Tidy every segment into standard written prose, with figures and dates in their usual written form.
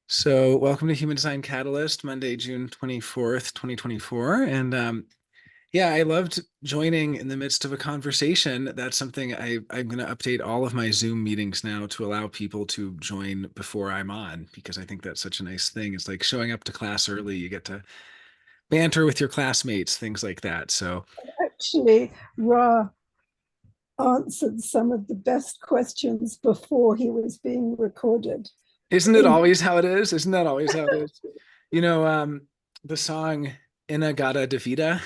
So, welcome to Human Design Catalyst, Monday, June 24th, 2024. And yeah, I loved joining in the midst of a conversation. That's something I'm going to update all of my Zoom meetings now to allow people to join before I'm on, because I think that's such a nice thing. It's like showing up to class early, you get to banter with your classmates, things like that. So, Actually, Ra answered some of the best questions before he was being recorded. isn't it In always how it is? Isn't that always how it is? You know, the song Inagata Devita.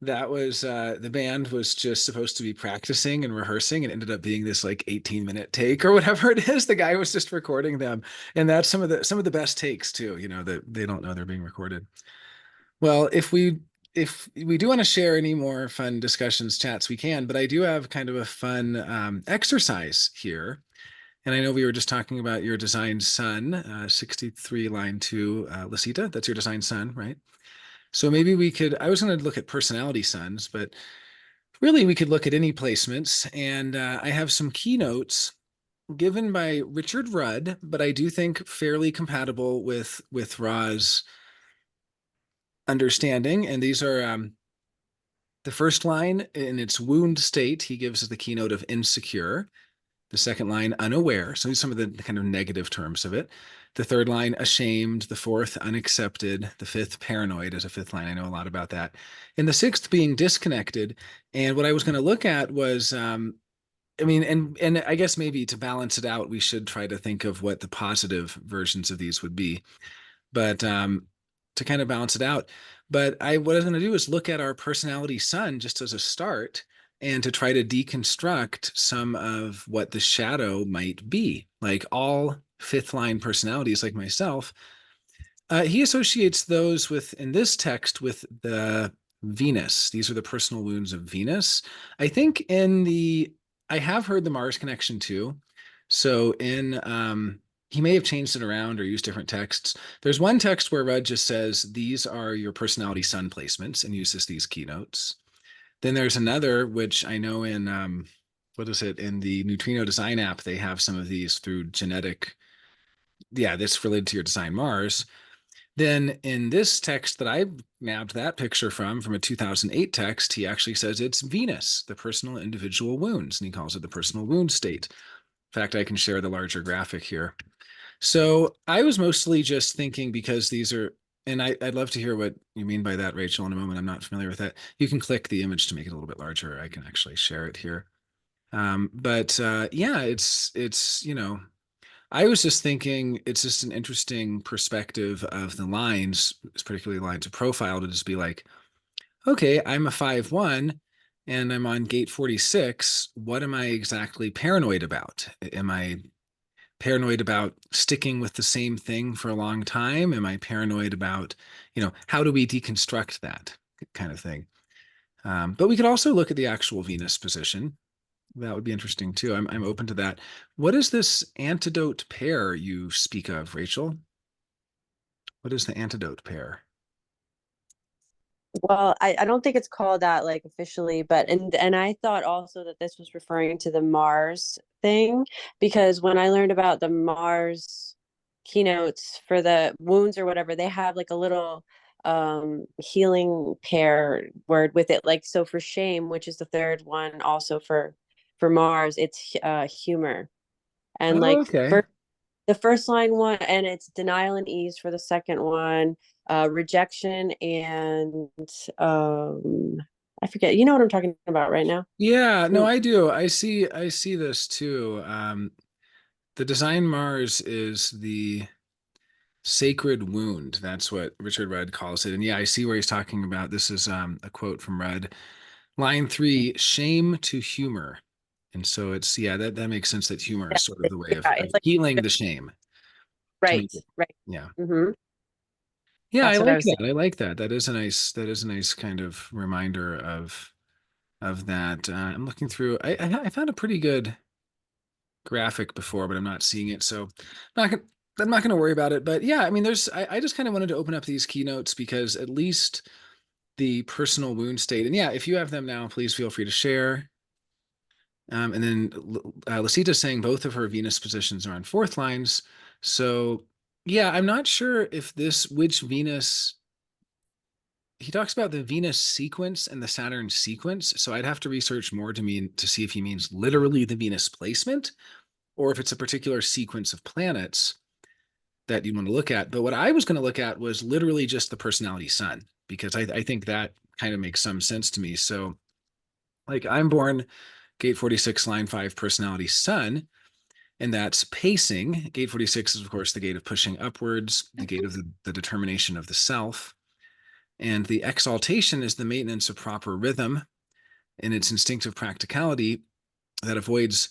That was the band was just supposed to be practicing and rehearsing and ended up being this like 18-minute take or whatever it is. The guy was just recording them. And that's some of the best takes too, that they don't know they're being recorded. Well, if we do want to share any more fun discussions, chats, we can, but I do have kind of a fun exercise here. And I know we were just talking about your design sun, 63 line 2, Lisita. That's your design sun, right? So maybe I was going to look at personality suns, but really we could look at any placements. And I have some keynotes given by Richard Rudd, but I do think fairly compatible with Ra's understanding. And these are the first line in its wound state, he gives the keynote of insecure. The second line, unaware. So some of the kind of negative terms of it. The third line, ashamed. The fourth, unaccepted. The fifth, paranoid as a fifth line. I know a lot about that. And the sixth being disconnected. And what I was going to look at was, I mean, and I guess maybe to balance it out, we should try to think of what the positive versions of these would be. But to kind of balance it out. But what I was going to do is look at our personality sun just as a start and to try to deconstruct some of what the shadow might be. Like all fifth line personalities, like myself, he associates those in this text with the Venus. These are the personal wounds of Venus. I think I have heard the Mars connection too. So he may have changed it around or used different texts. There's one text where Rudd just says, these are your personality sun placements and uses these keynotes. Then there's another, which I know what is it, in the Neutrino Design app, they have some of these through genetic. Yeah, that's related to your design Mars. Then in this text that I nabbed that picture from a 2008 text, he actually says it's Venus, the personal individual wounds, and he calls it the personal wound state. In fact, I can share the larger graphic here. So I was mostly just thinking because these are, and I'd love to hear what you mean by that, Rachel, in a moment. I'm not familiar with that. You can click the image to make it a little bit larger. I can actually share it here. But yeah, I was just thinking it's just an interesting perspective of the lines, particularly lines of profile, to just be like, okay, I'm a 5-1 and I'm on gate 46. What am I exactly paranoid about? Am I paranoid about sticking with the same thing for a long time? Am I paranoid about, how do we deconstruct that kind of thing? But we could also look at the actual Venus position. That would be interesting too. I'm open to that. What is this antidote pair you speak of, Rachel? What is the antidote pair? Well, I don't think it's called that like officially, but and I thought also that this was referring to the Mars thing because when I learned about the Mars keynotes for the wounds or whatever, they have like a little healing pair word with it. Like so for shame, which is the third one, also for Mars, it's humor. And Oh, like okay. for the first line one, and it's denial and ease for the second one, rejection and I forget. You know what I'm talking about right now? Yeah, no, I do. I see this too. The design Mars is the sacred wound. That's what Richard Rudd calls it. And yeah, I see where he's talking about. This is a quote from Rudd. Line 3, shame to humor. And so it's, yeah, that makes sense that humor is sort of the way of, Yeah, of it's like healing the shame to right, make it. right. Yeah. Mm-hmm. Yeah, I That's what I like was that. thinking. I like that. That is a nice kind of reminder of that. I'm looking through. I found a pretty good graphic before, but I'm not seeing it. So I'm not gonna, I'm not going to worry about it. But yeah, I mean, I just kind of wanted to open up these keynotes because at least the personal wound state, and yeah, if you have them now, please feel free to share. And then Lasita's saying both of her Venus positions are on fourth lines. So yeah, I'm not sure if which Venus, he talks about the Venus sequence and the Saturn sequence. So I'd have to research more to see if he means literally the Venus placement or if it's a particular sequence of planets that you want to look at. But what I was going to look at was literally just the personality sun, because I think that kind of makes some sense to me. So like I'm born gate 46, line 5, personality sun, and that's pacing. Gate 46 is, of course, the gate of pushing upwards, the gate of the determination of the self. And the exaltation is the maintenance of proper rhythm and its instinctive practicality that avoids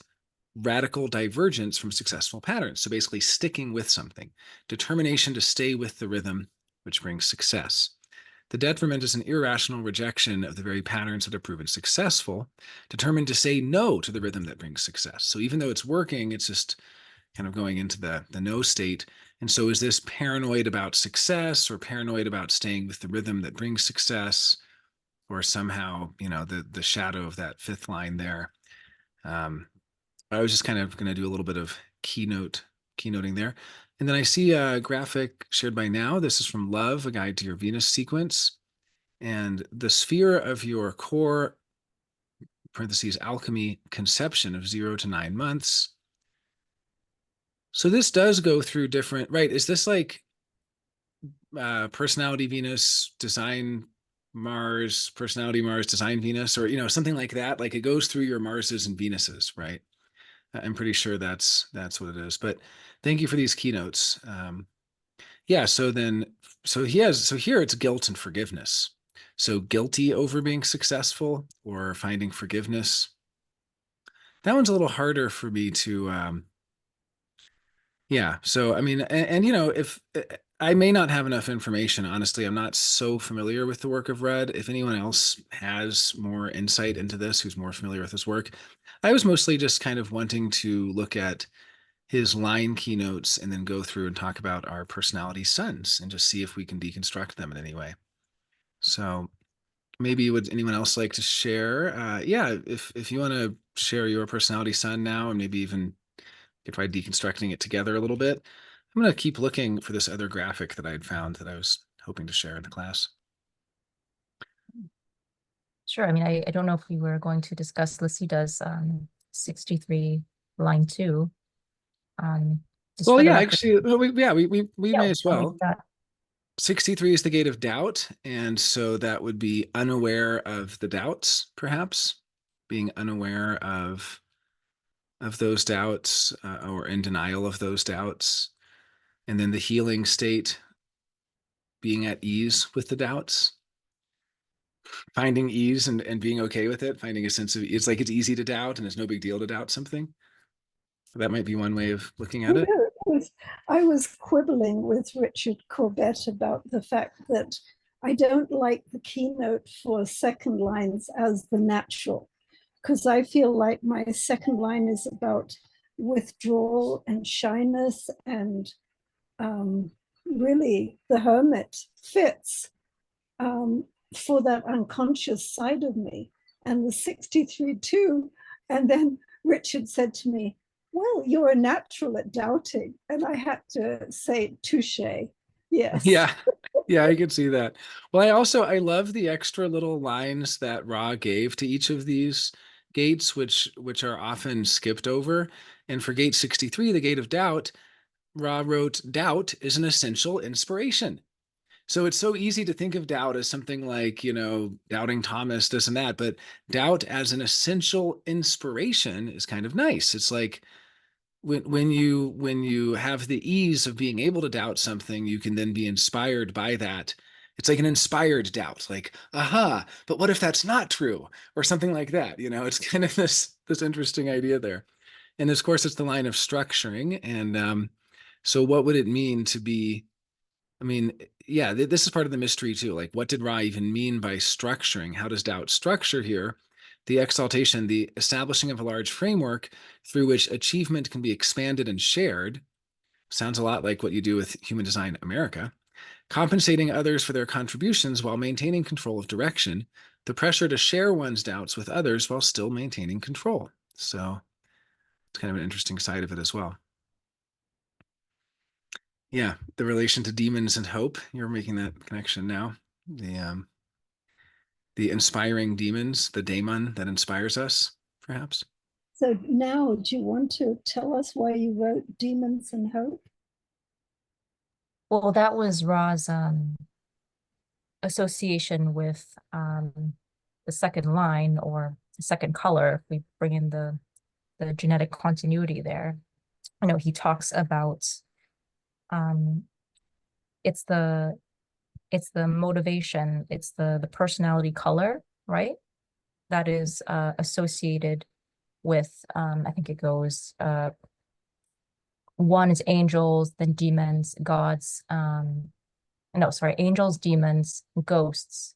radical divergence from successful patterns. So basically sticking with something, determination to stay with the rhythm, which brings success. The detriment is an irrational rejection of the very patterns that have proven successful, determined to say no to the rhythm that brings success. So even though it's working, it's just kind of going into the no state. And so is this paranoid about success or paranoid about staying with the rhythm that brings success, or somehow, the shadow of that fifth line there. I was just kind of going to do a little bit of keynoting there. And then I see a graphic shared by Now. This is from Love, A Guide to Your Venus Sequence. And the sphere of your core, parentheses, alchemy, conception of 0 to 9 months. So this does go through different, right? Is this like personality Venus, design Mars, personality Mars, design Venus, or, something like that? Like it goes through your Marses and Venuses, right? I'm pretty sure that's what it is. But thank you for these keynotes. Yeah, so here it's guilt and forgiveness. So guilty over being successful or finding forgiveness. That one's a little harder for me to, yeah. So, I mean, if I may not have enough information, honestly, I'm not so familiar with the work of Rudd. If anyone else has more insight into this, who's more familiar with his work, I was mostly just kind of wanting to look at his line keynotes and then go through and talk about our personality suns and just see if we can deconstruct them in any way. So maybe would anyone else like to share? Yeah, if you want to share your personality sun now and maybe even try deconstructing it together a little bit. I'm going to keep looking for this other graphic that I had found that I was hoping to share in the class. Sure. I mean, I don't know if we were going to discuss Lucida's 63 line 2. Well, yeah, actually, we may as well. 63 is the gate of doubt. And so that would be unaware of the doubts, perhaps being unaware of those doubts or in denial of those doubts. And then the healing state, being at ease with the doubts, finding ease and being okay with it, finding a sense of, it's like it's easy to doubt and it's no big deal to doubt something. That might be one way of looking at it. I was quibbling with Richard Corbett about the fact that I don't like the keynote for second lines as the natural, because I feel like my second line is about withdrawal and shyness, and really the hermit fits for that unconscious side of me. And the 63 too. And then Richard said to me, well, you're a natural at doubting. And I had to say, touche. Yes. Yeah. Yeah, I could see that. Well, I love the extra little lines that Ra gave to each of these gates, which are often skipped over. And for gate 63, the gate of doubt, Ra wrote, doubt is an essential inspiration. So it's so easy to think of doubt as something like, doubting Thomas, this and that, but doubt as an essential inspiration is kind of nice. It's like when you have the ease of being able to doubt something, you can then be inspired by that. It's like an inspired doubt, like, aha, but what if that's not true? Or something like that. It's kind of this interesting idea there. And of course, it's the line of structuring. And so what would it mean to be, I mean, yeah, this is part of the mystery too. Like, what did Ra even mean by structuring? How does doubt structure here? The exaltation, the establishing of a large framework through which achievement can be expanded and shared. Sounds a lot like what you do with Human Design America. Compensating others for their contributions while maintaining control of direction. The pressure to share one's doubts with others while still maintaining control. So it's kind of an interesting side of it as well. Yeah, the relation to demons and hope. You're making that connection now. The inspiring demons, the daemon that inspires us, perhaps. So now, do you want to tell us why you wrote Demons and Hope? Well, that was Ra's association with the second line or the second color, if we bring in the genetic continuity there. You know, he talks about um it's the motivation, it's the personality color, right? That is associated with I think it goes one is angels, then demons, gods, no, sorry, angels, demons, ghosts,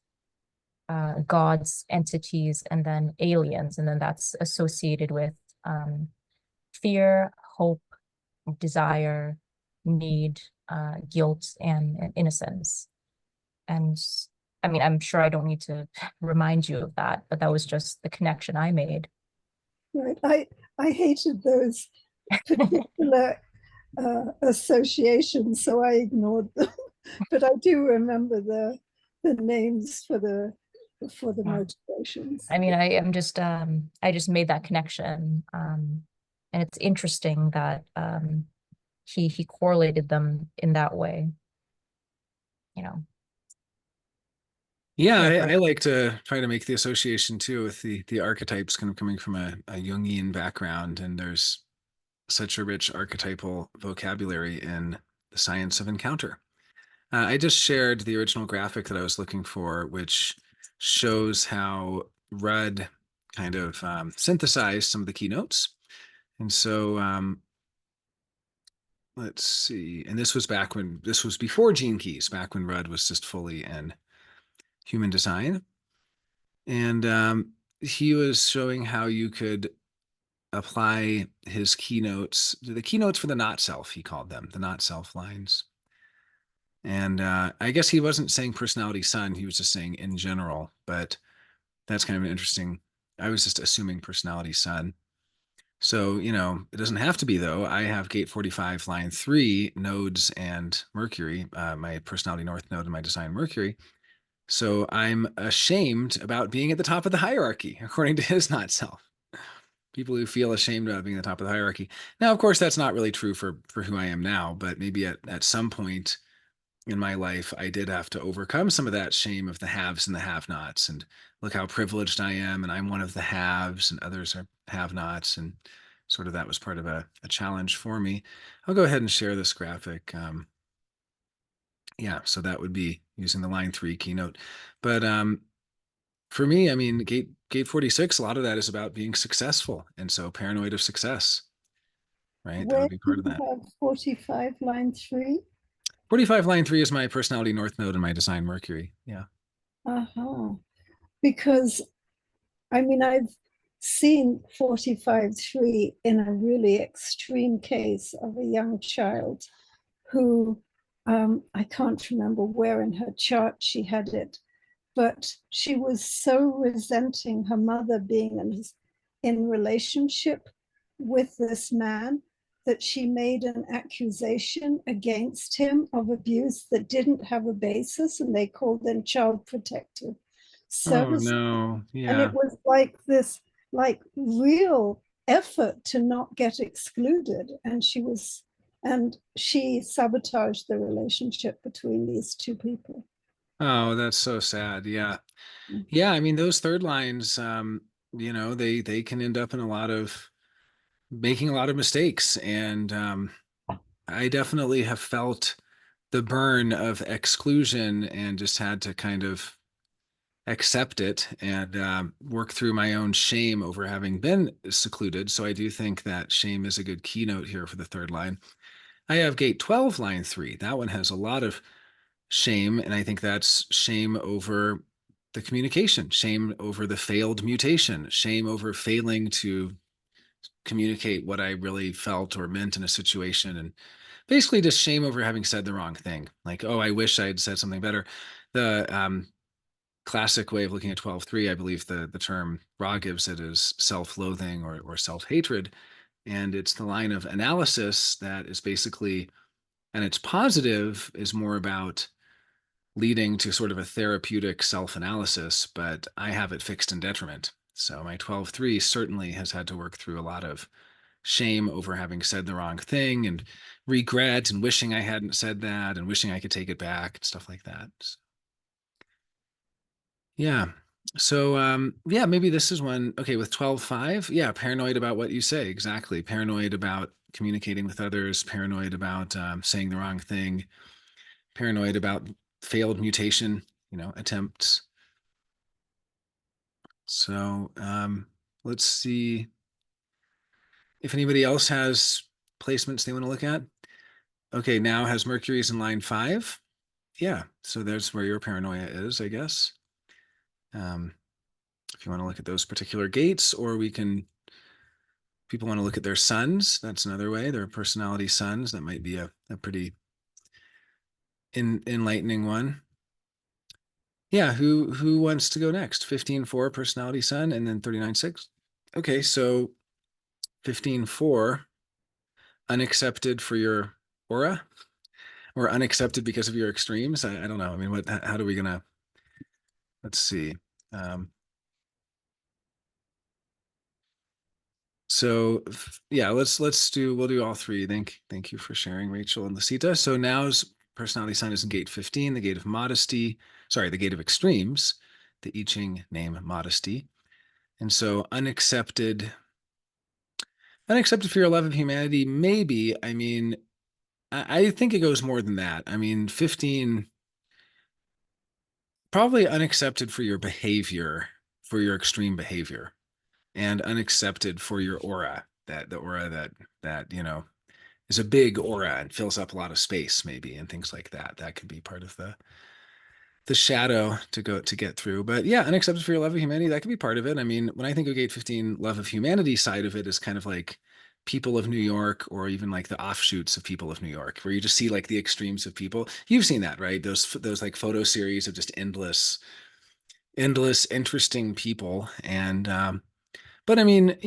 gods, entities, and then aliens. And then that's associated with fear, hope, desire, need, guilt, and innocence. And I mean, I'm sure I don't need to remind you of that, but that was just the connection I made. Right. I hated those particular associations, so I ignored them. But I do remember the names for the motivations. I mean, I just made that connection. And it's interesting that he correlated them in that way, you know. Yeah, Yeah, I like to try to make the association too with the archetypes kind of coming from a Jungian background, and there's such a rich archetypal vocabulary in the science of encounter. I just shared the original graphic that I was looking for, which shows how Rudd kind of synthesized some of the keynotes. And so let's see. And this was before Gene Keys, back when Rudd was just fully in human design. And he was showing how you could apply his keynotes, the keynotes for the not self, he called them, the not self lines. And I guess he wasn't saying personality sun, he was just saying in general, but that's kind of an interesting, I was just assuming personality sun. So, you know, it doesn't have to be though. I have gate 45, line 3, nodes and Mercury, my personality north node and my design Mercury. So I'm ashamed about being at the top of the hierarchy, according to his not self. People who feel ashamed about being at the top of the hierarchy. Now, of course, that's not really true for who I am now, but maybe at some point in my life, I did have to overcome some of that shame of the haves and the have-nots. And look how privileged I am, and I'm one of the haves, and others are have-nots, and sort of that was part of a challenge for me. I'll go ahead and share this graphic. Yeah, so that would be using the line 3 keynote. But for me, I mean, gate 46, a lot of that is about being successful, and so paranoid of success, right? That Where would be do part of you that. have 45 line 3? 45 line 3 is my personality north node and my design Mercury. Yeah. Uh-huh. Because I mean, I've seen 45-3 in a really extreme case of a young child who I can't remember where in her chart she had it, but she was so resenting her mother being in relationship with this man that she made an accusation against him of abuse that didn't have a basis, and they called them child protective Oh services. no. And it Yeah. was like this like real effort to not get excluded, and she sabotaged the relationship between these two people. Oh, that's so sad. Yeah. Yeah, I mean those third lines, you know, they can end up in a lot of making a lot of mistakes. And I definitely have felt the burn of exclusion and just had to kind of accept it and work through my own shame over having been secluded. So I do think that shame is a good keynote here for the third line. I have gate 12, line 3. That one has a lot of shame, and I think that's shame over the communication, shame over the failed mutation, shame over failing to communicate what I really felt or meant in a situation, and basically just shame over having said the wrong thing. Like, oh, I wish I had said something better. The classic way of looking at 12.3, I believe the term Ra gives it is self-loathing or self-hatred. And it's the line of analysis that is basically, and it's positive, is more about leading to sort of a therapeutic self-analysis, but I have it fixed in detriment. So my 12.3 certainly has had to work through a lot of shame over having said the wrong thing and regret and wishing I hadn't said that and wishing I could take it back and stuff like that. So, yeah. So yeah, maybe this is one. Okay, with 12.5, yeah, paranoid about what you say. Exactly. Paranoid about communicating with others, paranoid about saying the wrong thing, paranoid about failed mutation, attempts. So let's see if anybody else has placements they want to look at. Okay, now has Mercury's in line 5. Yeah, so there's where your paranoia is, I guess. If you want to look at those particular gates, or people want to look at their suns, that's another way, their personality suns. That might be a pretty enlightening one. Yeah, who wants to go next? 15.4 personality sun, and then 39.6. Okay, so 15.4, unaccepted for your aura, or unaccepted because of your extremes. I don't know. I mean, how are we gonna, let's see. So yeah, we'll do all three. Thank you for sharing, Rachel and Lucita. So now's personality sign is in gate 15, the gate of modesty, sorry, the gate of extremes, the I Ching name modesty. And so unaccepted for your love of humanity, maybe. I mean, I think it goes more than that. I mean, 15, probably unaccepted for your behavior, for your extreme behavior, and unaccepted for your aura, the aura that is a big aura and fills up a lot of space, maybe, and things like that. That could be part of the shadow to get through. But yeah, unaccepted for your love of humanity, that could be part of it. I mean, when I think of gate 15, love of humanity side of it is kind of like people of New York, or even like the offshoots of people of New York, where you just see like the extremes of people. You've seen that, right? Those like photo series of just endless interesting people. And but I mean,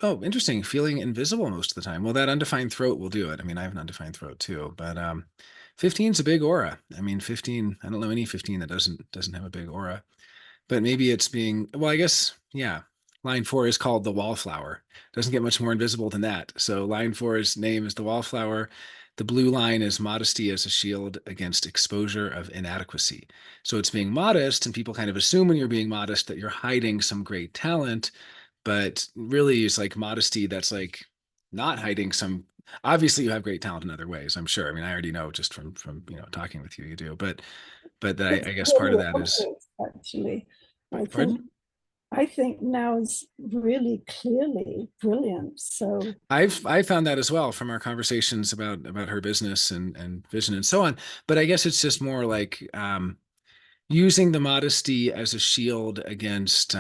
oh, interesting. Feeling invisible most of the time. Well, that undefined throat will do it. I mean, I have an undefined throat too, but 15 is a big aura. I mean, 15, I don't know any 15 that doesn't have a big aura. But maybe it's being, well, I guess, yeah. Line 4 is called the wallflower. Doesn't get much more invisible than that. So line 4's name is the wallflower. The blue line is modesty as a shield against exposure of inadequacy. So it's being modest, and people kind of assume when you're being modest that you're hiding some great talent, but really it's like modesty that's like not hiding some, obviously you have great talent in other ways, I'm sure. I mean, I already know just from talking with you do, but that I guess part of that is, actually, pardon? I think now is really clearly brilliant. So I found that as well from our conversations about her business and vision and so on. But I guess it's just more like using the modesty as a shield against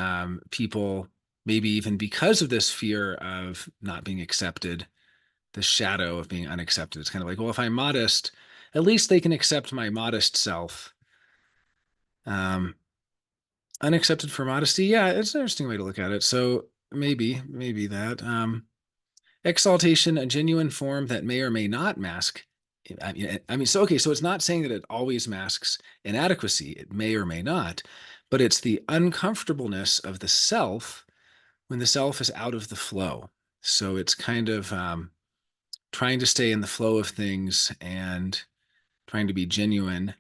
people, maybe even because of this fear of not being accepted, the shadow of being unaccepted. It's kind of like, well, if I'm modest, at least they can accept my modest self. Unaccepted for modesty. Yeah, it's an interesting way to look at it. So maybe that. Exaltation, a genuine form that may or may not mask. I mean, so okay, so it's not saying that it always masks inadequacy. It may or may not, but it's the uncomfortableness of the self when the self is out of the flow. So it's kind of trying to stay in the flow of things and trying to be genuinely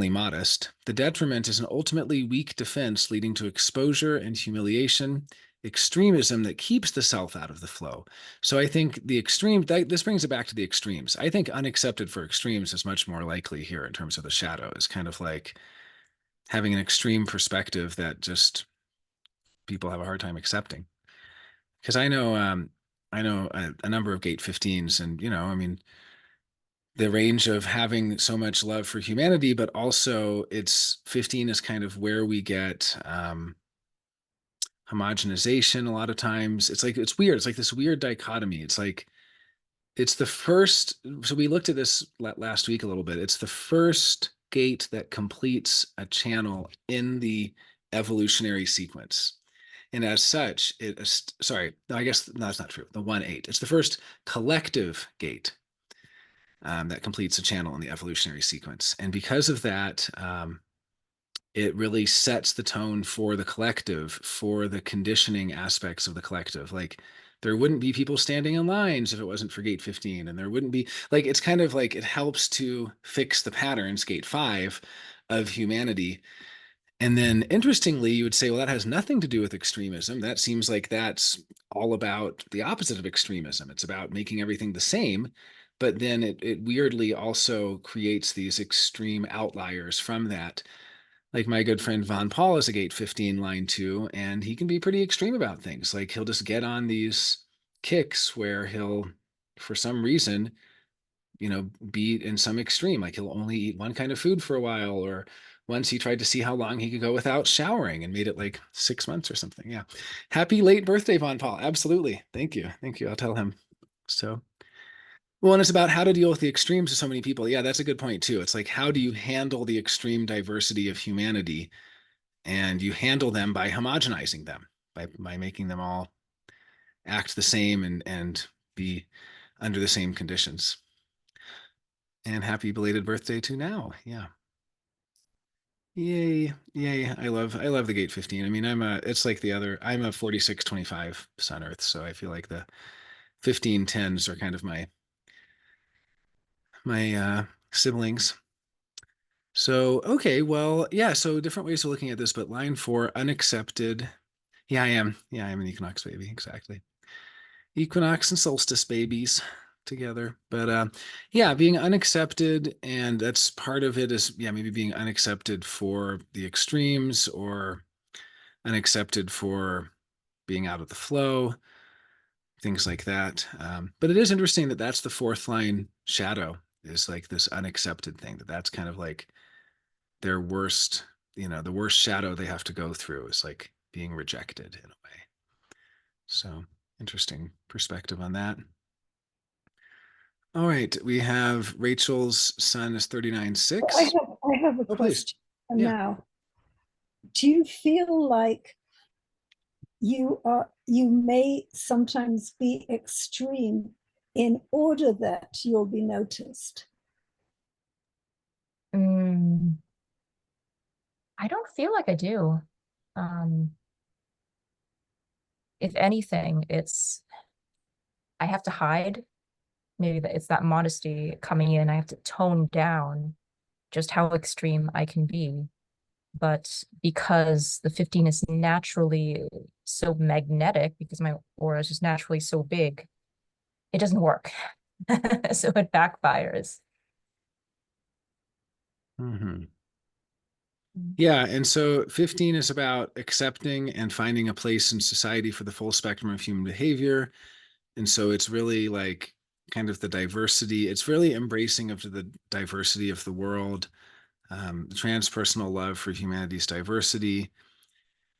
modest. The detriment is an ultimately weak defense leading to exposure and humiliation, extremism that keeps the self out of the flow. So I think this brings it back to the extremes. I think unaccepted for extremes is much more likely here in terms of the shadow. Is kind of like having an extreme perspective that just people have a hard time accepting. Because I know a number of gate 15s, and I mean, the range of having so much love for humanity, but also 15 is kind of where we get homogenization a lot of times. It's like, it's weird. It's like this weird dichotomy. It's like, it's the first, so we looked at this last week a little bit. It's the first gate that completes a channel in the evolutionary sequence. And as such, it is, sorry, no, I guess no, that's not true. The 1-8. It's the first collective gate that completes a channel in the evolutionary sequence. And because of that, it really sets the tone for the collective, for the conditioning aspects of the collective. Like, there wouldn't be people standing in lines if it wasn't for gate 15. And there wouldn't be, like, it's kind of like it helps to fix the patterns, gate 5, of humanity. And then interestingly, you would say, well, that has nothing to do with extremism. That seems like that's all about the opposite of extremism. It's about making everything the same. But then it weirdly also creates these extreme outliers from that. Like my good friend Von Paul is a gate 15 line 2, and he can be pretty extreme about things. Like he'll just get on these kicks where he'll, for some reason, be in some extreme. Like he'll only eat one kind of food for a while, or once he tried to see how long he could go without showering and made it like 6 months or something. Yeah. Happy late birthday, Von Paul. Absolutely. Thank you. Thank you. I'll tell him. So, well, and it's about how to deal with the extremes of so many people. Yeah, that's a good point too. It's like, how do you handle the extreme diversity of humanity? And you handle them by homogenizing them, by making them all act the same and be under the same conditions. And happy belated birthday to now. Yeah. Yay. Yay. I love the gate 15. I mean, I'm a 4625 Sun Earth. So I feel like the 1510s are kind of my siblings. So, okay, well, yeah, so different ways of looking at this, but line 4, unaccepted. Yeah, I am. Yeah, I'm an equinox baby. Exactly. Equinox and solstice babies together. But yeah, being unaccepted, and that's part of it is, yeah, maybe being unaccepted for the extremes or unaccepted for being out of the flow, things like that. But it is interesting that that's the 4th line shadow, is like this unaccepted thing, that's kind of like their worst, the worst shadow they have to go through is like being rejected in a way. So interesting perspective on that. All right, we have Rachel's Sun is 39.6. I have a Oh, please. question Yeah. now. Do you feel like you may sometimes be extreme in order that you'll be noticed? I don't feel like I do. If anything, I have to hide. Maybe it's that modesty coming in. I have to tone down just how extreme I can be. But because the 15 is naturally so magnetic, because my aura is just naturally so big, it doesn't work. So it backfires. Mm-hmm. Yeah, and so 15 is about accepting and finding a place in society for the full spectrum of human behavior. And so it's really like kind of the diversity. It's really embracing of the diversity of the world, the transpersonal love for humanity's diversity.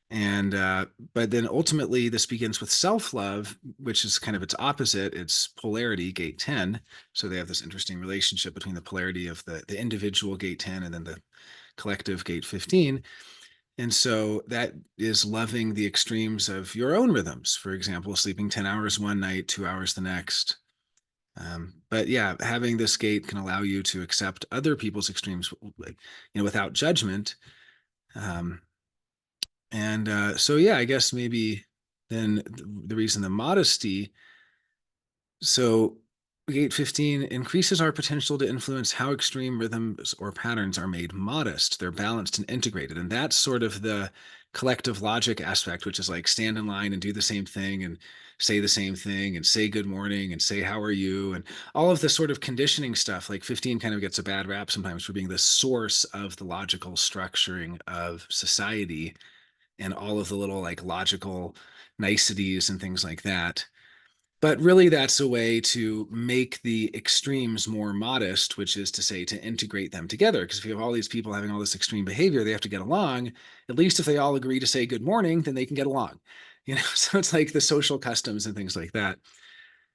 And but then ultimately this begins with self-love, which is kind of its opposite. It's polarity, gate 10. So they have this interesting relationship between the polarity of the individual, gate 10, and then the collective, gate 15. And so that is loving the extremes of your own rhythms. For example, sleeping 10 hours one night, 2 hours the next. But yeah, having this gate can allow you to accept other people's extremes, without judgment. So yeah, I guess maybe then the reason the modesty. So gate 15 increases our potential to influence how extreme rhythms or patterns are made modest. They're balanced and integrated. And that's sort of the collective logic aspect, which is like stand in line and do the same thing and say the same thing and say good morning and say how are you, and all of the sort of conditioning stuff. Like 15 kind of gets a bad rap sometimes for being the source of the logical structuring of society and all of the little like logical niceties and things like that. But really, that's a way to make the extremes more modest, which is to say, to integrate them together. Because if you have all these people having all this extreme behavior, they have to get along. At least if they all agree to say good morning, then they can get along. So it's like the social customs and things like that.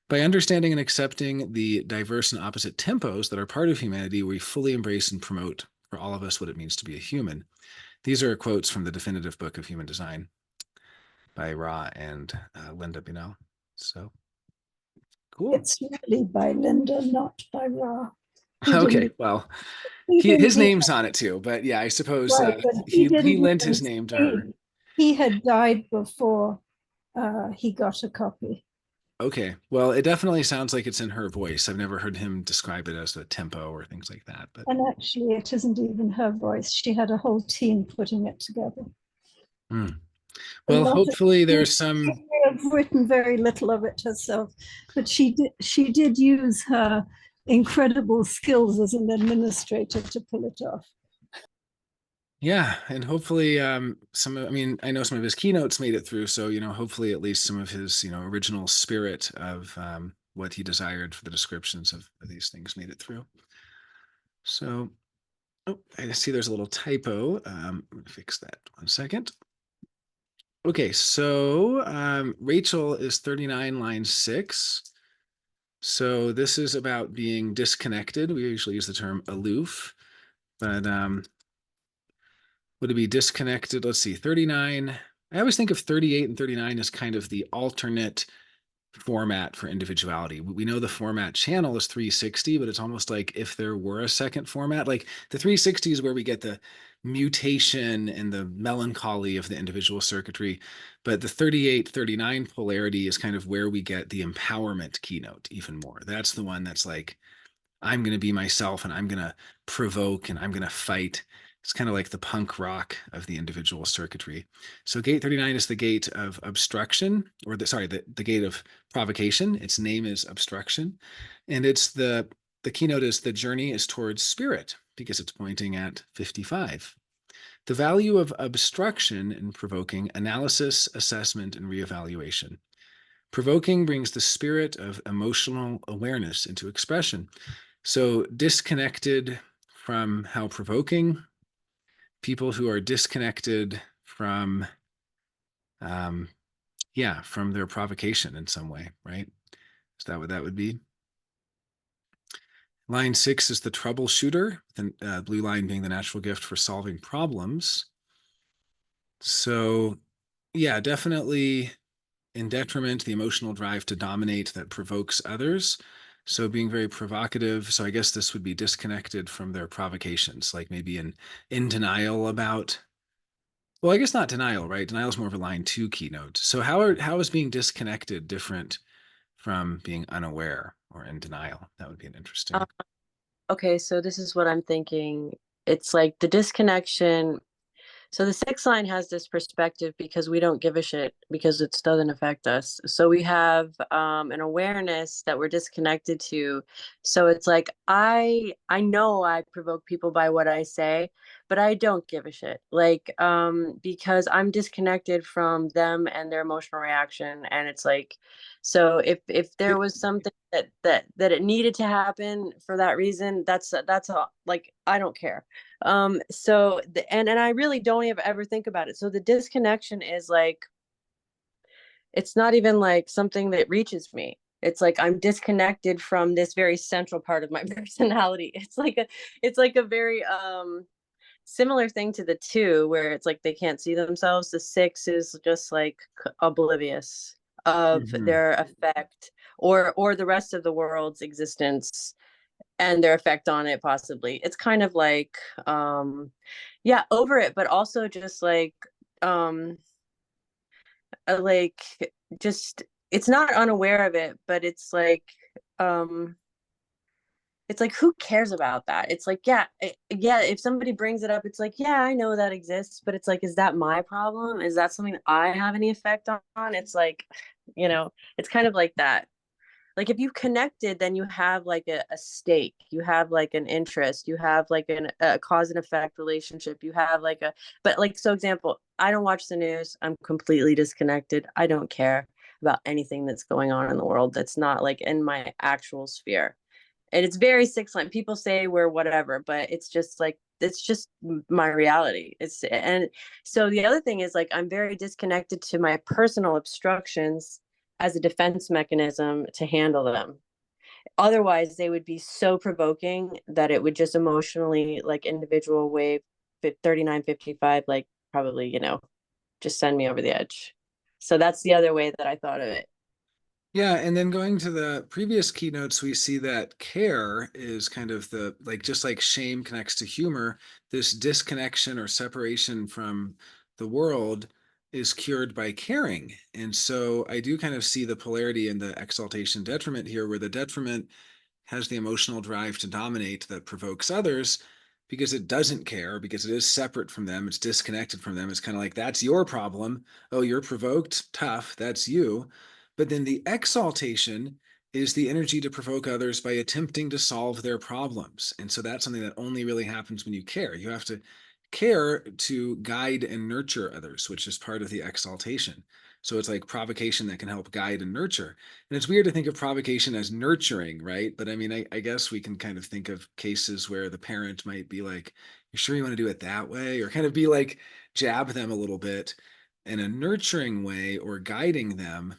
By understanding and accepting the diverse and opposite tempos that are part of humanity, we fully embrace and promote for all of us what it means to be a human. These are quotes from the definitive book of human design by Ra and Linda Bunnell. So cool. It's really by Linda, not by Ra. He Okay, didn't, well, he didn't his even, name's on it too, but yeah, I suppose right, but he didn't lent even his name to her. see. He had died before he got a copy. Okay, well, it definitely sounds like it's in her voice. I've never heard him describe it as a tempo or things like that. But And actually, it isn't even her voice. She had a whole team putting it together. Well, hopefully there's some. She may have written very little of it herself, but she did use her incredible skills as an administrator to pull it off. Yeah, and hopefully some of, I mean, I know some of his keynotes made it through, so hopefully at least some of his original spirit of what he desired for the descriptions of these things made it through. So, oh, I see there's a little typo. Let me fix that 1 second. Okay, so Rachel is 39, line 6. So this is about being disconnected. We usually use the term aloof, but would it be disconnected? Let's see, 39. I always think of 38 and 39 as kind of the alternate format for individuality. We know the format channel is 360, but it's almost like if there were a second format, like the 360 is where we get the mutation and the melancholy of the individual circuitry. But the 38-39 polarity is kind of where we get the empowerment keynote even more. That's the one that's like, I'm going to be myself and I'm going to provoke and I'm going to fight. It's kind of like the punk rock of the individual circuitry. So gate 39 is the gate of obstruction, or the gate of provocation. Its name is obstruction. And it's the keynote is the journey is towards spirit because it's pointing at 55. The value of obstruction in provoking analysis, assessment, and reevaluation. Provoking brings the spirit of emotional awareness into expression. So disconnected from how provoking, people who are disconnected from, from their provocation in some way, right? Is that what that would be? Line 6 is the troubleshooter, the blue line being the natural gift for solving problems. So, yeah, definitely in detriment, the emotional drive to dominate that provokes others. So being very provocative. So I guess this would be disconnected from their provocations, like maybe in denial about, well, I guess not denial, right? Denial is more of a line 2 keynote. So how is being disconnected different from being unaware or in denial? That would be an interesting. Okay, so this is what I'm thinking. It's like the disconnection. So the 6th line has this perspective because we don't give a shit because it doesn't affect us. So we have an awareness that we're disconnected to. So it's like I know I provoke people by what I say, but I don't give a shit. Like because I'm disconnected from them and their emotional reaction. And it's like, so if there was something that it needed to happen for that reason, that's all. Like I don't care. So and I really don't ever think about it. So the disconnection is like, it's not even like something that reaches me. It's like I'm disconnected from this very central part of my personality. It's like a very similar thing to the 2, where it's like they can't see themselves. The 6 is just like oblivious of their effect or the rest of the world's existence and their effect on it. Possibly it's kind of like over it, but also just like like just it's not unaware of it, but it's like who cares about that? It's like yeah, if somebody brings it up, it's like yeah, I know that exists, but it's like, is that my problem? Is that something that I have any effect on? It's like, it's kind of like that. Like if you connected, then you have like a stake, you have like an interest, you have like a cause and effect relationship, you have like but like, so example, I don't watch the news. I'm completely disconnected. I don't care about anything that's going on in the world that's not like in my actual sphere. And it's very 6 line. People say we're whatever, but it's just like, it's just my reality. And so the other thing is like, I'm very disconnected to my personal obstructions as a defense mechanism to handle them. Otherwise, they would be so provoking that it would just emotionally, like individual wave 3955, like probably, just send me over the edge. So that's the other way that I thought of it. Yeah, and then going to the previous keynotes, we see that care is kind of the, like, just like shame connects to humor, this disconnection or separation from the world is cured by caring. And so I do kind of see the polarity in the exaltation detriment here, where the detriment has the emotional drive to dominate that provokes others because it doesn't care, because it is separate from them, it's disconnected from them. It's kind of like, that's your problem. Oh, you're provoked, tough, that's you. But then the exaltation is the energy to provoke others by attempting to solve their problems. And so that's something that only really happens when you care. You have to care to guide and nurture others, which is part of the exaltation. So it's like provocation that can help guide and nurture. And it's weird to think of provocation as nurturing, right? But I mean, I guess we can kind of think of cases where the parent might be like, "You sure you want to do it that way?" Or kind of be like, jab them a little bit in a nurturing way or guiding them.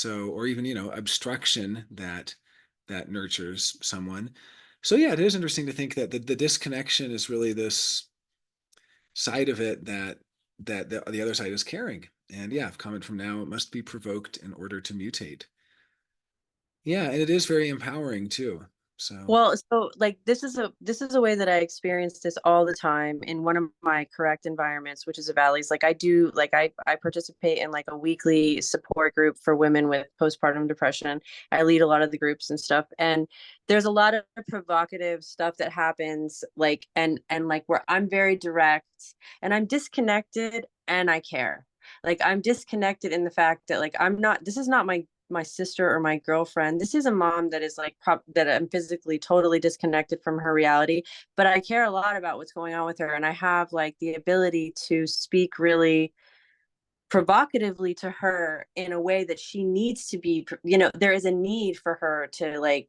Or even, obstruction that nurtures someone. So yeah, it is interesting to think that the disconnection is really this side of it that the other side is caring. And yeah, comment from now, it must be provoked in order to mutate. Yeah, and it is very empowering too. So Well, so like this is a way that I experience this all the time in one of my correct environments, which is a Valleys. Like I participate in like a weekly support group for women with postpartum depression. I lead a lot of the groups and stuff. And there's a lot of provocative stuff that happens, like and like where I'm very direct and I'm disconnected and I care. Like I'm disconnected in the fact that like this is not my sister or my girlfriend. This is a mom that is like that I'm physically totally disconnected from her reality, but I care a lot about what's going on with her, and I have like the ability to speak really provocatively to her in a way that she needs to be. There is a need for her to like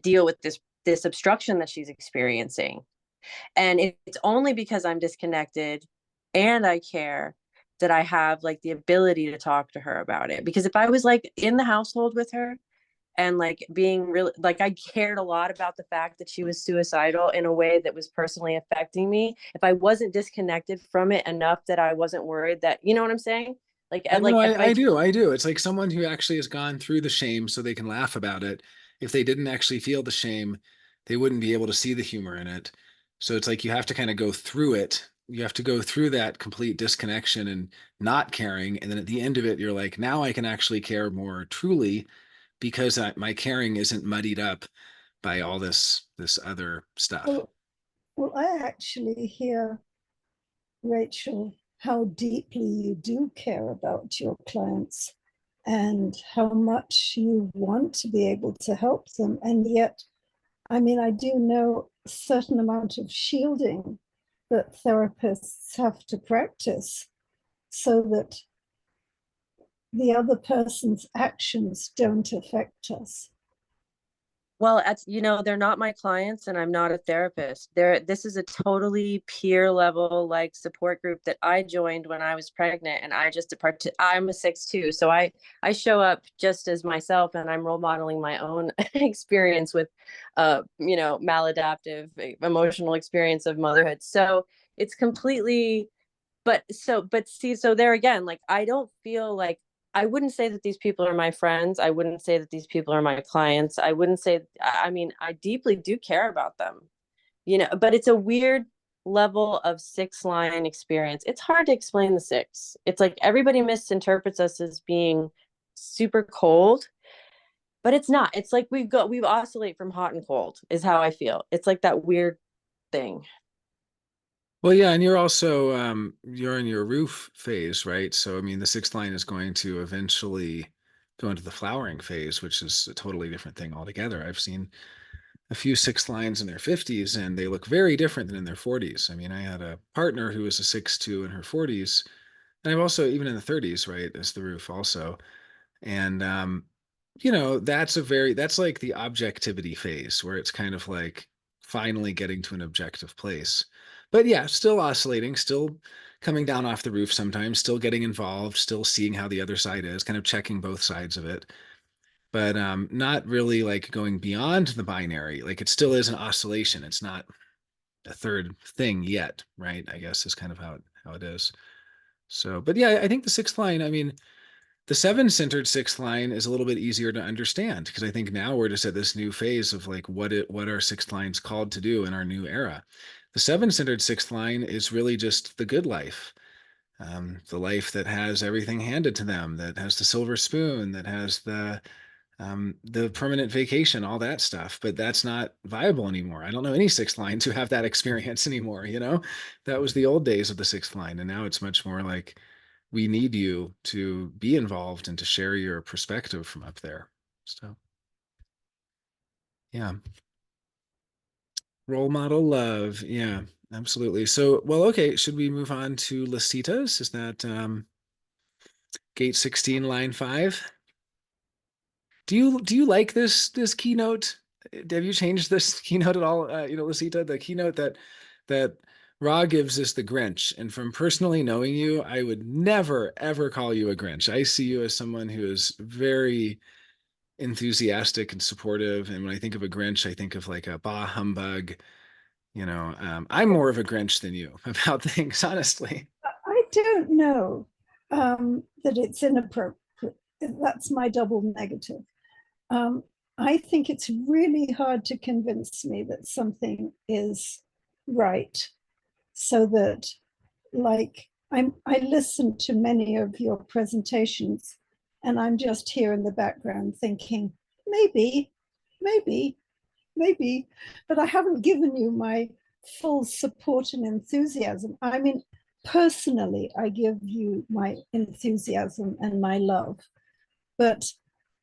deal with this obstruction that she's experiencing, and it's only because I'm disconnected and I care that I have like the ability to talk to her about it. Because if I was like in the household with her and like being really like I cared a lot about the fact that she was suicidal in a way that was personally affecting me, if I wasn't disconnected from it enough that I wasn't worried that, you know what I'm saying? Like I know, like if I do. It's like someone who actually has gone through the shame so they can laugh about it. If they didn't actually feel the shame, they wouldn't be able to see the humor in it. So it's like you have to kind of go through it. You have to go through that complete disconnection and not caring. And then at the end of it, you're like, now I can actually care more truly because my caring isn't muddied up by all this other stuff. Well, I actually hear, Rachel, how deeply you do care about your clients and how much you want to be able to help them. And yet, I mean, I do know a certain amount of shielding that therapists have to practice so that the other person's actions don't affect us. Well, they're not my clients and I'm not a therapist. This is a totally peer level like support group that I joined when I was pregnant, and I'm a 6'2", so I show up just as myself, and I'm role modeling my own experience with maladaptive emotional experience of motherhood. So it's completely but see, so there again, like I don't feel like I wouldn't say that these people are my friends. I wouldn't say that these people are my clients. I wouldn't say, I mean, I deeply do care about them, but it's a weird level of 6-line experience. It's hard to explain the 6. It's like everybody misinterprets us as being super cold, but it's not. It's like we oscillate from hot and cold is how I feel. It's like that weird thing. Well, yeah, and you're also you're in your roof phase, right? So I mean, the sixth line is going to eventually go into the flowering phase, which is a totally different thing altogether. I've seen a few sixth lines in their 50s, and they look very different than in their 40s. I mean, I had a partner who was a 6'2" in her 40s, and I've also even in the 30s, right, as the roof also. And that's like the objectivity phase where it's kind of like finally getting to an objective place. But yeah, still oscillating, still coming down off the roof sometimes, still getting involved, still seeing how the other side is, kind of checking both sides of it. but not really like going beyond the binary. Like it still is an oscillation. It's not a third thing yet, right? I guess is kind of how it is. So, but yeah, I think the sixth line, I mean, the seven-centered sixth line is a little bit easier to understand because I think now we're just at this new phase of like what our sixth line's called to do in our new era. The seven-centered sixth line is really just the good life, the life that has everything handed to them, that has the silver spoon, that has the permanent vacation, all that stuff. But that's not viable anymore. I don't know any sixth lines who have that experience anymore. You know, that was the old days of the sixth line, and now it's much more like we need you to be involved and to share your perspective from up there. So, yeah. Role model love. Yeah, absolutely. So, well, okay. Should we move on to Lasitas? Is that gate 16, line 5? Do you like this keynote? Have you changed this keynote at all? Lasita, the keynote that Ra gives is the Grinch. And from personally knowing you, I would never ever call you a Grinch. I see you as someone who is very enthusiastic and supportive. And when I think of a Grinch, I think of like a bah humbug. I'm more of a Grinch than you about things, honestly. I don't know that it's inappropriate. That's my double negative. Um, I think it's really hard to convince me that something is right, so that, like, I listened to many of your presentations, and I'm just here in the background thinking, maybe, maybe, maybe, but I haven't given you my full support and enthusiasm. I mean, personally, I give you my enthusiasm and my love, but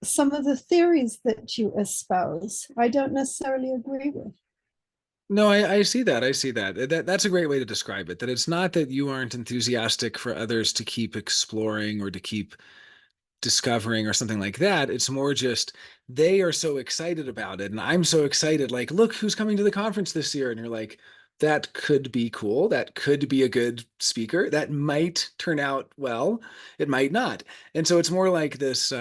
some of the theories that you espouse, I don't necessarily agree with. No, I see that. I see that. That's a great way to describe it. That it's not that you aren't enthusiastic for others to keep exploring or to keep discovering or something like that. It's more just they are so excited about it. And I'm so excited, like, look who's coming to the conference this year. And you're like, that could be cool. That could be a good speaker. That might turn out well. It might not. And so it's more like this,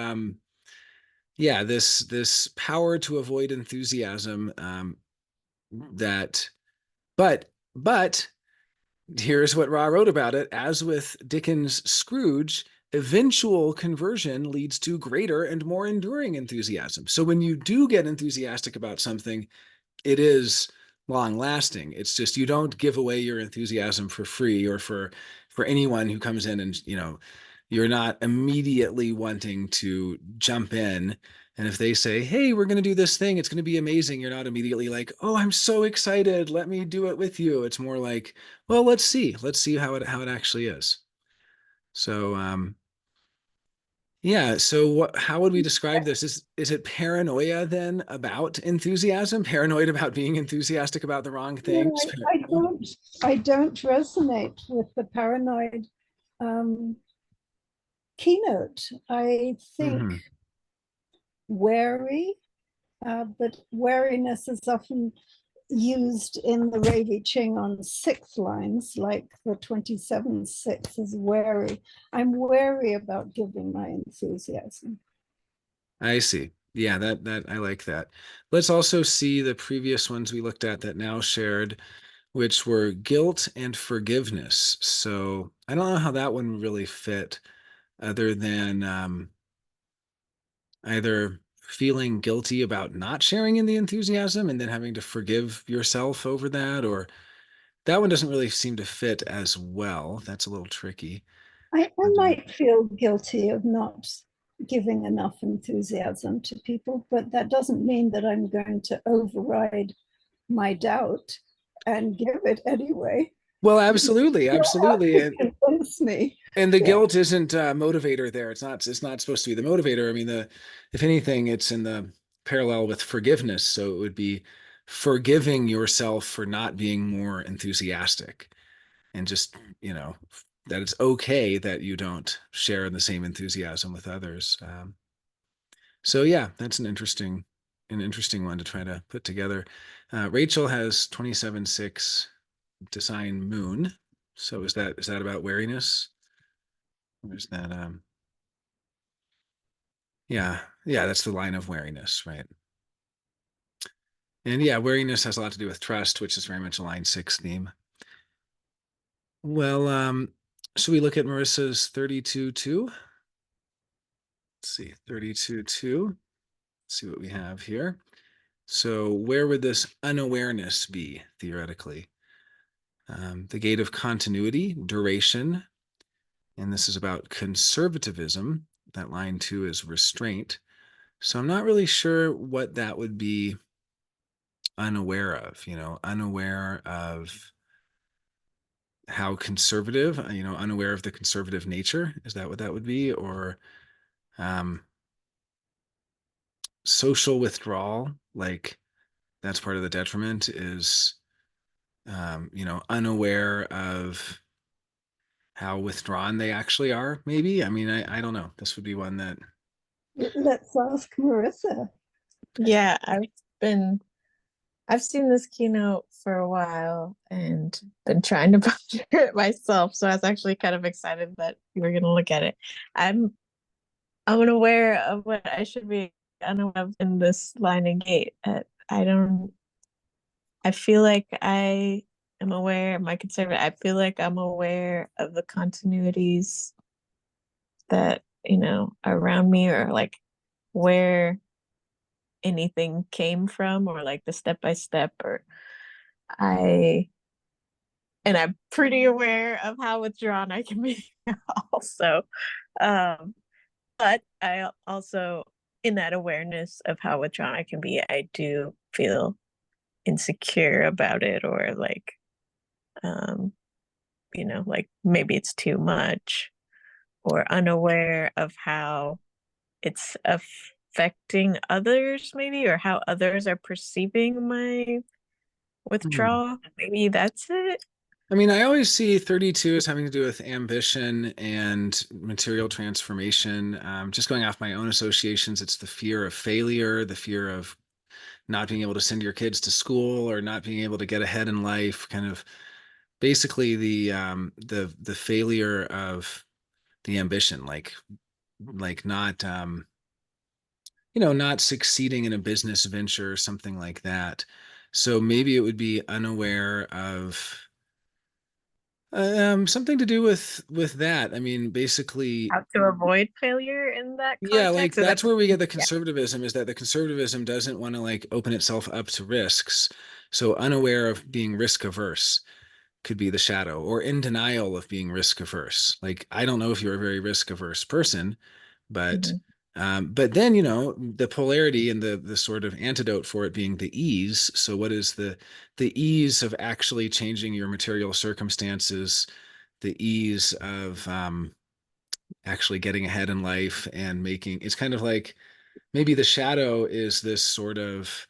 yeah, this power to avoid enthusiasm, that, but here's what Ra wrote about it. As with Dickens' Scrooge, eventual conversion leads to greater and more enduring enthusiasm. So when you do get enthusiastic about something, it is long lasting. It's just you don't give away your enthusiasm for free or for anyone who comes in and you're not immediately wanting to jump in. And if they say, hey, we're going to do this thing, it's going to be amazing. You're not immediately like, oh, I'm so excited. Let me do it with you. It's more like, well, let's see how it actually is. So, yeah. So how would we describe this? Is it paranoia then about enthusiasm? Paranoid about being enthusiastic about the wrong things? I don't resonate with the paranoid keynote. I think Mm-hmm. wary, but wariness is often used in the Ravi Ching on sixth lines, like the 27/6 is wary. I'm wary about giving my enthusiasm. I see. Yeah, that I like that. Let's also see the previous ones we looked at that now shared, which were guilt and forgiveness. So I don't know how that one really fit, other than either feeling guilty about not sharing in the enthusiasm and then having to forgive yourself over that, or that one doesn't really seem to fit as well. That's a little tricky. I might feel guilty of not giving enough enthusiasm to people, but that doesn't mean that I'm going to override my doubt and give it anyway. Well, absolutely, You absolutely. have to convince me. And the Yeah. guilt isn't a motivator there. It's not supposed to be the motivator. I mean, if anything, it's in the parallel with forgiveness. So it would be forgiving yourself for not being more enthusiastic and just, that it's okay that you don't share in the same enthusiasm with others. So yeah, that's an interesting one to try to put together. Rachel has 27/6 design moon. So is that about wariness? Or is that Yeah. Yeah. That's the line of wariness, right? And yeah, wariness has a lot to do with trust, which is very much a line 6 theme. Well, should we look at Marissa's 32-2? Let's see, 32-2. Let's see what we have here. So where would this unawareness be, theoretically? The gate of continuity, duration, and this is about conservatism. That line 2 is restraint. So I'm not really sure what that would be unaware of, unaware of how conservative, unaware of the conservative nature. Is that what that would be? Or um, social withdrawal, like that's part of the detriment, is unaware of how withdrawn they actually are, maybe. I mean, I don't know. This would be one that Let's ask Marissa. Yeah, I've seen this keynote for a while and been trying to ponder it myself. So I was actually kind of excited that you were gonna look at it. I'm unaware of what I should be unaware of in this line and gate. I feel like I am aware, my conservative, I feel like I'm aware of the continuities that, are around me, or like where anything came from, or like the step by step, or I'm pretty aware of how withdrawn I can be also. But I also, in that awareness of how withdrawn I can be, I do feel insecure about it, or like, like maybe it's too much, or unaware of how it's affecting others, maybe, or how others are perceiving my withdrawal. Maybe that's it. I mean, I always see 32 as having to do with ambition and material transformation. Just going off my own associations, it's the fear of failure, the fear of not being able to send your kids to school or not being able to get ahead in life, kind of basically the failure of the ambition, like not not succeeding in a business venture or something like that. So maybe it would be unaware of something to do with that. I mean, basically, How to avoid failure in that yeah, like context. So that's where we get the yeah. conservatism, is that the conservatism doesn't want to like open itself up to risks. So unaware of being risk averse could be the shadow, or in denial of being risk averse. Like, I don't know if you're a very risk averse person, but but then, the polarity and the sort of antidote for it being the ease. So what is the ease of actually changing your material circumstances, the ease of actually getting ahead in life and making, it's kind of like maybe the shadow is this sort of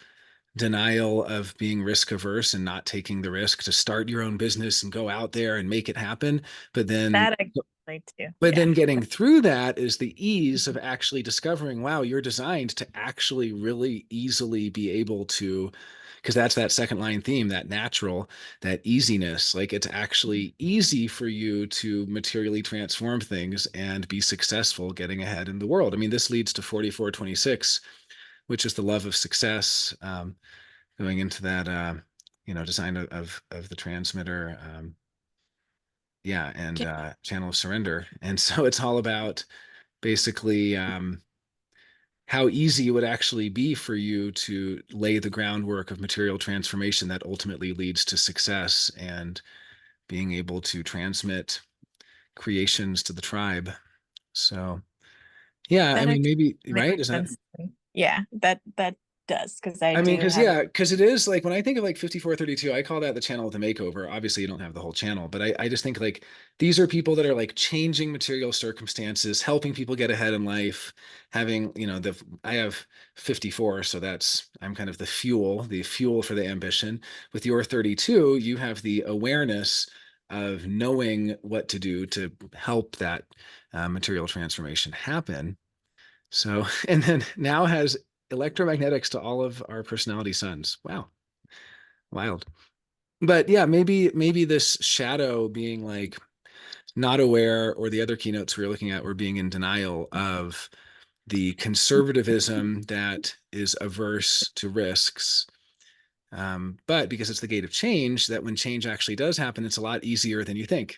denial of being risk averse and not taking the risk to start your own business and go out there and make it happen. But then That I can relate to. but then getting through that is the ease of actually discovering, wow, you're designed to actually really easily be able to, because that's that second line theme, that natural, that easiness. Like, it's actually easy for you to materially transform things and be successful getting ahead in the world. I mean, this leads to 4426, which is the love of success, going into that, design of the transmitter. Yeah, and channel of surrender. And so it's all about basically how easy it would actually be for you to lay the groundwork of material transformation that ultimately leads to success and being able to transmit creations to the tribe. So yeah, I That mean, actually maybe, right? makes Is that sense to me. Yeah, that does, because I I mean, do because have. yeah, because it is like when I think of like 5432, I call that the channel of the makeover. Obviously, you don't have the whole channel, but I just think like these are people that are like changing material circumstances, helping people get ahead in life, having, I have 54, so I'm kind of the fuel for the ambition. With your 32, you have the awareness of knowing what to do to help that material transformation happen. So, and then now has electromagnetics to all of our personality suns. Wow. Wild. But yeah, maybe this shadow being like not aware, or the other keynotes we were looking at were being in denial of the conservatism that is averse to risks. But because it's the gate of change, that when change actually does happen, it's a lot easier than you think.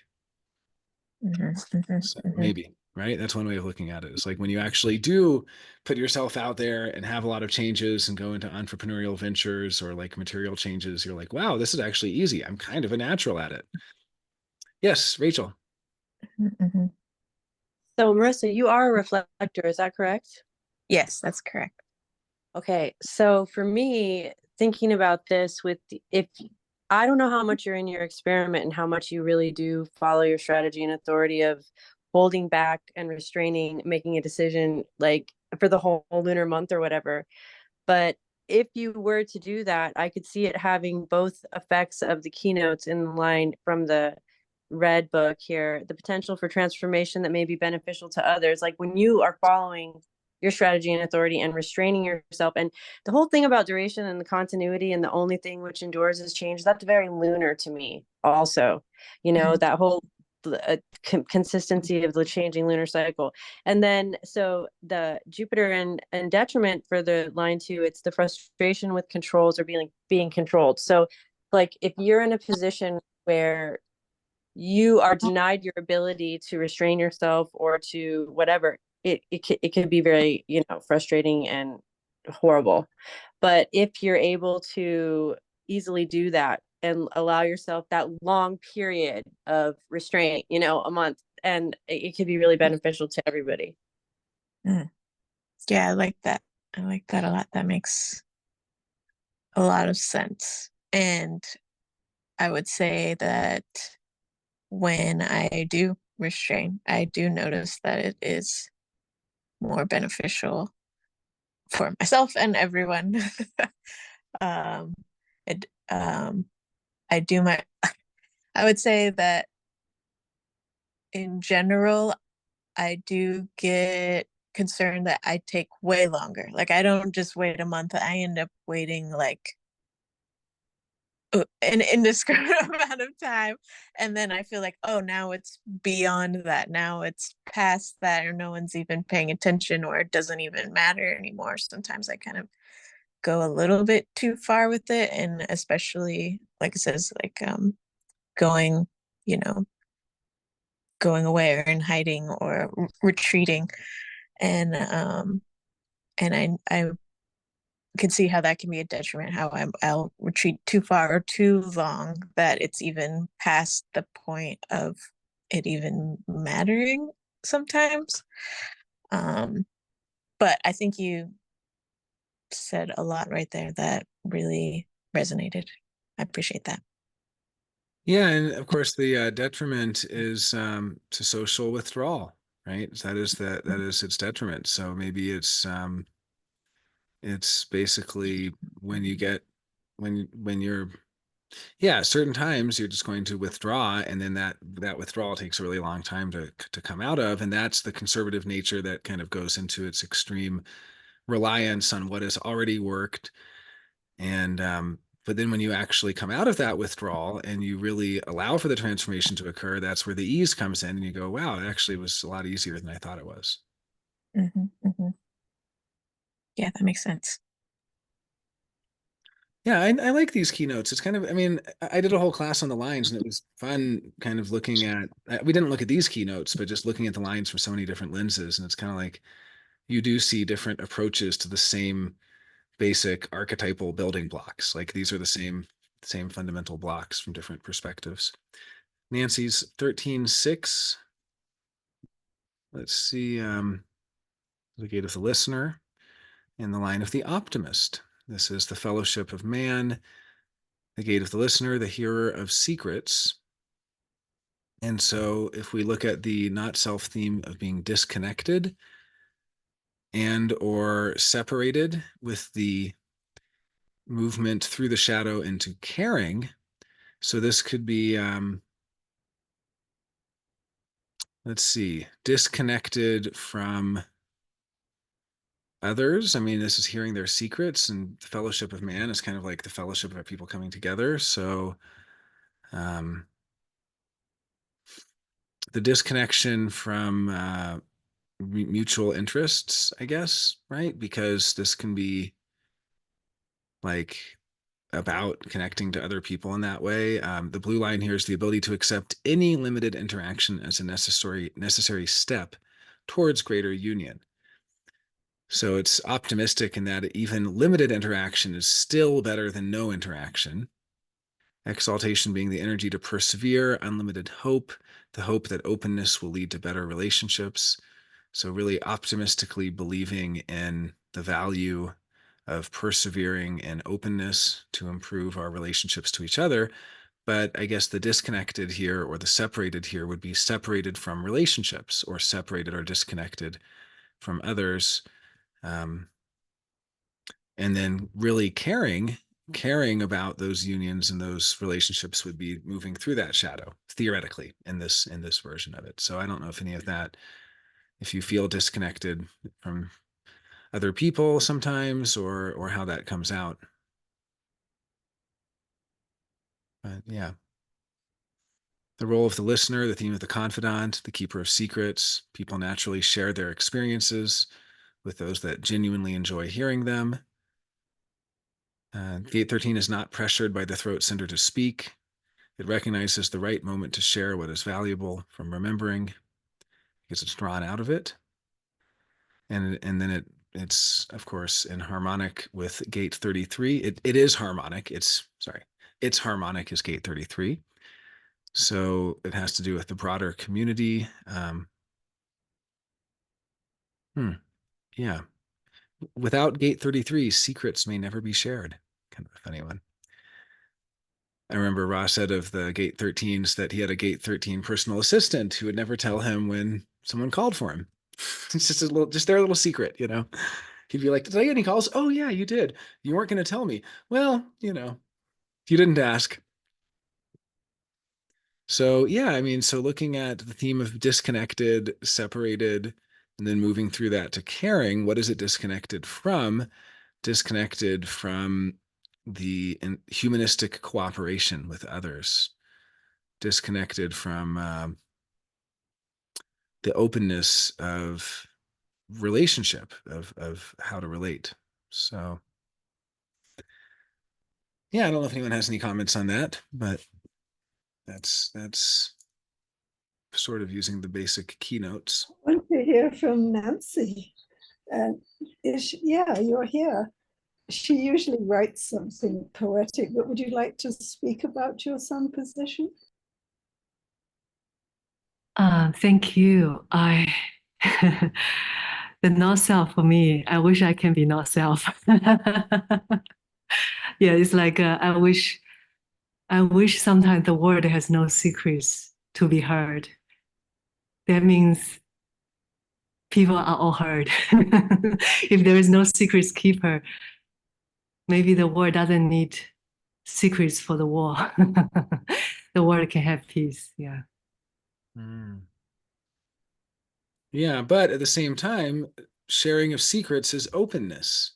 So maybe, right? That's one way of looking at it. It's like when you actually do put yourself out there and have a lot of changes and go into entrepreneurial ventures or like material changes, you're like, wow, this is actually easy. I'm kind of a natural at it. Yes, Rachel. So Marissa, you are a reflector, is that correct? Yes, that's correct. Okay, so for me, thinking about this if I don't know how much you're in your experiment and how much you really do follow your strategy and authority of holding back and restraining, making a decision like for the whole lunar month or whatever. But if you were to do that, I could see it having both effects of the keynotes in the line from the red book here, the potential for transformation that may be beneficial to others. Like when you are following your strategy and authority and restraining yourself. And the whole thing about duration and the continuity and the only thing which endures is change, that's very lunar to me also. That whole consistency of the changing lunar cycle. And then so the Jupiter and detriment for the line 2, it's the frustration with controls or being controlled. So like if you're in a position where you are denied your ability to restrain yourself or to whatever, it could be very frustrating and horrible. But if you're able to easily do that and allow yourself that long period of restraint, a month, and it could be really beneficial to everybody. Yeah, I like that. I like that a lot. That makes a lot of sense. And I would say that when I do restrain, I do notice that it is more beneficial for myself and everyone. It I do my I would say that in general, I do get concerned that I take way longer. Like I don't just wait a month. I end up waiting like an indiscriminate amount of time. And then I feel like, oh, now it's beyond that. Now it's past that, or no one's even paying attention, or it doesn't even matter anymore. Sometimes I kind of go a little bit too far with it. And especially, like it says, like going, going away or in hiding or retreating. And I can see how that can be a detriment, how I'll retreat too far or too long that it's even past the point of it even mattering sometimes. But I think you said a lot right there that really resonated. I appreciate that. Yeah, and of course the detriment is to social withdrawal, right? That is its detriment. So maybe it's basically when you get when you're certain times you're just going to withdraw, and then that withdrawal takes a really long time to come out of, and that's the conservative nature that kind of goes into its extreme reliance on what has already worked. And but then when you actually come out of that withdrawal and you really allow for the transformation to occur, that's where the ease comes in, and you go, wow, it actually was a lot easier than I thought it was. Yeah, that makes sense. Yeah, I like these keynotes. It's kind of, I mean, I did a whole class on the lines, and it was fun kind of looking at, we didn't look at these keynotes, but just looking at the lines from so many different lenses. And it's kind of like you do see different approaches to the same basic archetypal building blocks. Like these are the same fundamental blocks from different perspectives. Nancy's 13:6. Let's see, the gate of the listener and the line of the optimist. This is the fellowship of man, the gate of the listener, the hearer of secrets. And so if we look at the not self theme of being disconnected and or separated with the movement through the shadow into caring, so this could be, let's see, disconnected from others. I mean, this is hearing their secrets, and the fellowship of man is kind of like the fellowship of people coming together. So the disconnection from mutual interests, I guess, right? Because this can be like about connecting to other people in that way. The blue line here is the ability to accept any limited interaction as a necessary step towards greater union. So it's optimistic in that even limited interaction is still better than no interaction. Exaltation being the energy to persevere, unlimited hope, the hope that openness will lead to better relationships. So really optimistically believing in the value of persevering and openness to improve our relationships to each other. But I guess the disconnected here or the separated here would be separated from relationships or separated or disconnected from others. And then really caring about those unions and those relationships would be moving through that shadow theoretically in this version of it. So I don't know if any of that, if you feel disconnected from other people sometimes or how that comes out. But yeah. The role of the listener, the theme of the confidant, the keeper of secrets. People naturally share their experiences with those that genuinely enjoy hearing them. Gate 13 is not pressured by the throat center to speak. It recognizes the right moment to share what is valuable from remembering because it's drawn out of it. And then it's of course in harmonic with gate 33. It is harmonic. Its harmonic is gate 33. So it has to do with the broader community. Yeah. Without gate 33, secrets may never be shared. Kind of a funny one. I remember Ross said of the gate 13s that he had a gate 13 personal assistant who would never tell him when someone called for him. It's just their little secret, you know. He'd be like, "Did I get any calls?" "Oh yeah, you did. You weren't going to tell me." "Well, you know, you didn't ask." So yeah, I mean, so looking at the theme of disconnected, separated, and then moving through that to caring, what is it disconnected from? Disconnected from the humanistic cooperation with others, disconnected from the openness of relationship, of how to relate. So yeah, I don't know if anyone has any comments on that, but that's sort of using the basic keynotes. I want to hear from Nancy. Yeah, you're here. She usually writes something poetic, but would you like to speak about your sun position? Thank you. The not self for me, I wish I can be not self. Yeah, it's like I wish sometimes the world has no secrets to be heard. That means people are all heard. If there is no secrets keeper, maybe the world doesn't need secrets for the war. The world can have peace. Yeah. Yeah, but at the same time, sharing of secrets is openness,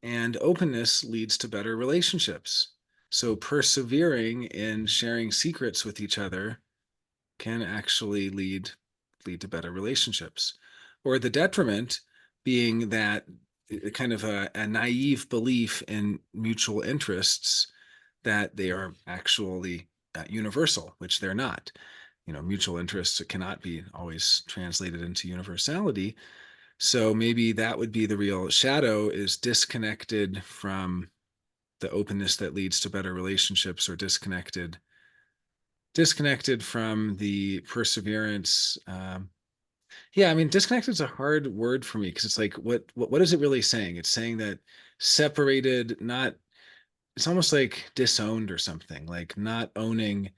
and openness leads to better relationships. So persevering in sharing secrets with each other can actually lead to better relationships. Or the detriment being that kind of a naive belief in mutual interests that they are actually universal, which they're not. You know, mutual interests cannot be always translated into universality. So maybe that would be the real shadow, is disconnected from the openness that leads to better relationships, or disconnected from the perseverance. Yeah, I mean, disconnected is a hard word for me because it's like, what is it really saying? It's saying that separated, not, it's almost like disowned or something, like not owning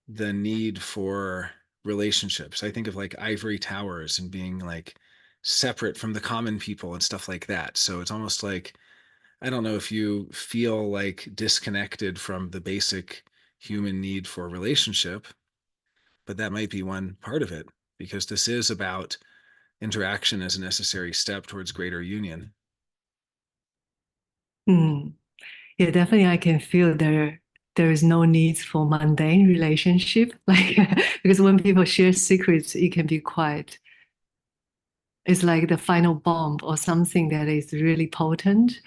the need for relationships. I think of like ivory towers and being like separate from the common people and stuff like that. So it's almost like, I don't know if you feel like disconnected from the basic human need for relationship, but that might be one part of it, because this is about interaction as a necessary step towards greater union. Yeah, definitely I can feel there is no need for mundane relationship. Like because when people share secrets, it can be quite is like the final bomb or something that is really potent.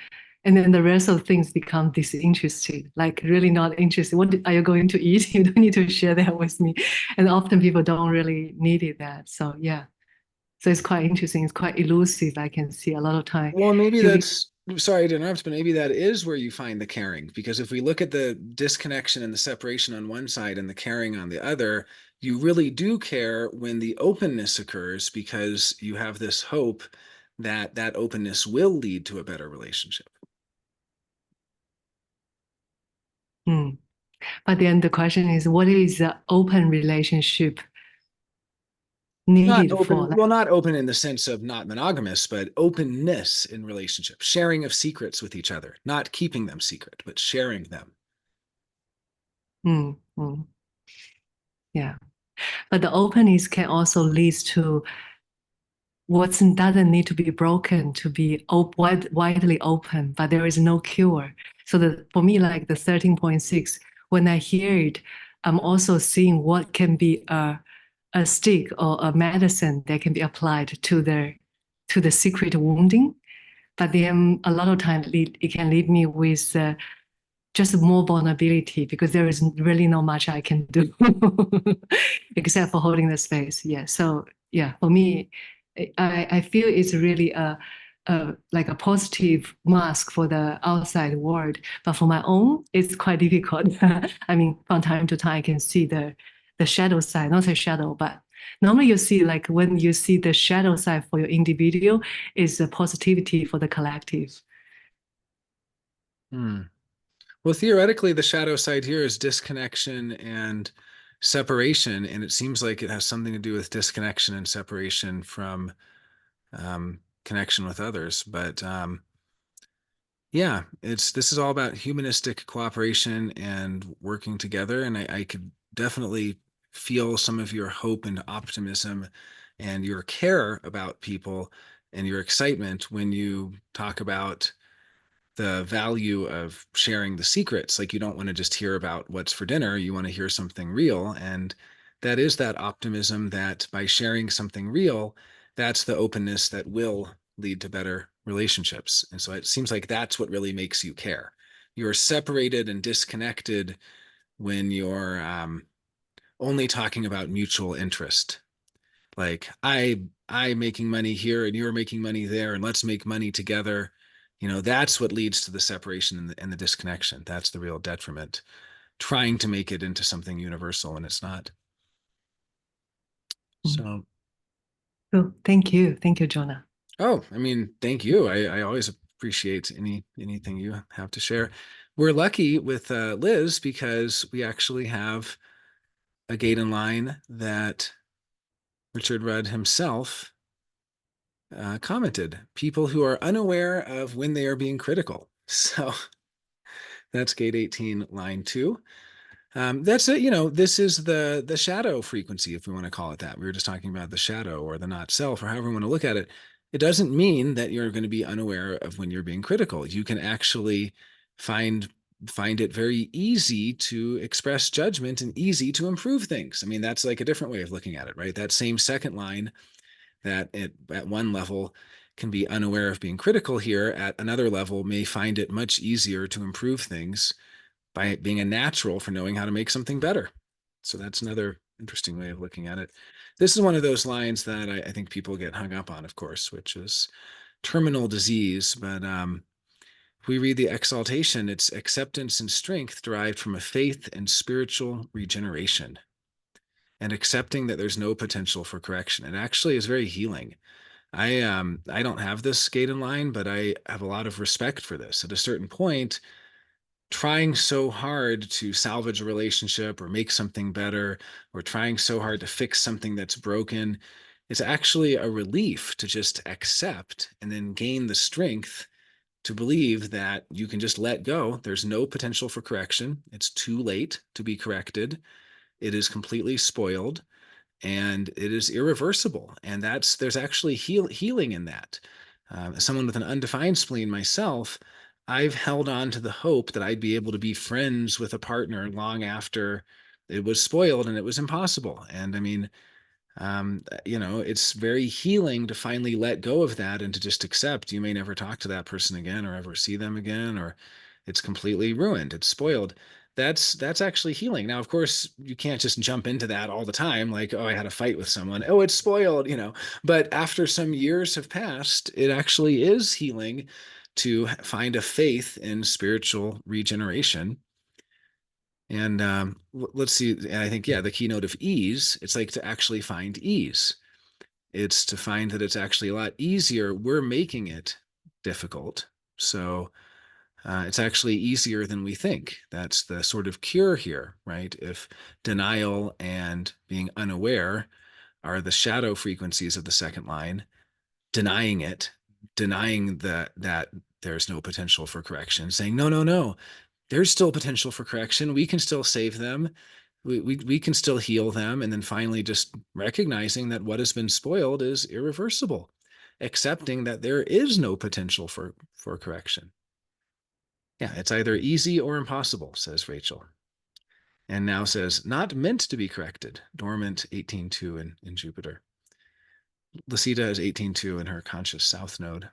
And then the rest of things become disinterested, like really not interested. What are you going to eat? You don't need to share that with me. And often people don't really need it that. So yeah. So it's quite interesting. It's quite elusive. I can see a lot of time. Well, maybe You'll be- that's, sorry to interrupt, but maybe that is where you find the caring. Because if we look at the disconnection and the separation on one side and the caring on the other, you really do care when the openness occurs because you have this hope that that openness will lead to a better relationship. Hmm. But then the question is, what is the open relationship Not needed open, for? Like, well, not open in the sense of not monogamous, but openness in relationships, sharing of secrets with each other, not keeping them secret, but sharing them. hmm, hmm. Yeah. But the openness can also lead to what doesn't need to be broken to be widely open, but there is no cure. So for me, like the 13.6, when I hear it, I'm also seeing what can be a stick or a medicine that can be applied to the secret wounding. But then a lot of times it can leave me with just more vulnerability because there is really not much I can do except for holding the space. Yeah. So yeah, for me, I feel it's really like a positive mask for the outside world, but for my own, it's quite difficult. I mean, from time to time, I can see the shadow side, not a shadow, but normally you see like when you see the shadow side for your individual is a positivity for the collective. Hmm. Well, theoretically, the shadow side here is disconnection and separation, and it seems like it has something to do with disconnection and separation from connection with others. But yeah, this is all about humanistic cooperation and working together, and I could definitely feel some of your hope and optimism and your care about people and your excitement when you talk about the value of sharing the secrets. Like you don't want to just hear about what's for dinner, you want to hear something real. And that is that optimism that by sharing something real, that's the openness that will lead to better relationships. And so it seems like that's what really makes you care. You're separated and disconnected when you're only talking about mutual interest. Like I'm making money here and you're making money there, and let's make money together. That's what leads to the separation and the disconnection. That's the real detriment. Trying to make it into something universal and it's not. So, So thank you. Thank you, Jonah. oh, I mean, thank you. I always appreciate anything you have to share. We're lucky with Liz because we actually have a gate in line that Richard Rudd himself commented, people who are unaware of when they are being critical. So that's gate 18, line 2. That's it. This is the shadow frequency, if we want to call it that. We were just talking about the shadow or the not self, or however we want to look at it. It doesn't mean that you're going to be unaware of when you're being critical. You can actually find it very easy to express judgment and easy to improve things. I mean, that's like a different way of looking at it, right? That same second line that at one level can be unaware of being critical here, at another level may find it much easier to improve things by being a natural for knowing how to make something better. So that's another interesting way of looking at it. This is one of those lines that I think people get hung up on, of course, which is terminal disease. But if we read the exaltation, it's acceptance and strength derived from a faith and spiritual regeneration, and accepting that there's no potential for correction. It actually is very healing. I don't have this gate in line, but I have a lot of respect for this. At a certain point, trying so hard to salvage a relationship or make something better, or trying so hard to fix something that's broken, it's actually a relief to just accept and then gain the strength to believe that you can just let go. There's no potential for correction. It's too late to be corrected. It is completely spoiled and it is irreversible. And there's actually healing in that. As someone with an undefined spleen myself, I've held on to the hope that I'd be able to be friends with a partner long after it was spoiled and it was impossible. And I mean, It's very healing to finally let go of that and to just accept you may never talk to that person again or ever see them again, or it's completely ruined, it's spoiled. That's actually healing. Now, of course, you can't just jump into that all the time, like, oh, I had a fight with someone, oh, it's spoiled. But after some years have passed, it actually is healing to find a faith in spiritual regeneration. And let's see. And I think, yeah, the keynote of ease, it's like to actually find ease. It's to find that it's actually a lot easier. We're making it difficult. So it's actually easier than we think. That's the sort of cure here, right? If denial and being unaware are the shadow frequencies of the second line, denying it, denying that there's no potential for correction, saying, no, no, no, there's still potential for correction. We can still save them. We can still heal them. And then finally, just recognizing that what has been spoiled is irreversible, accepting that there is no potential for correction. Yeah, it's either easy or impossible, says Rachel. And now says, not meant to be corrected, dormant 18.2 in Jupiter. Lucida is 18.2 in her conscious south node.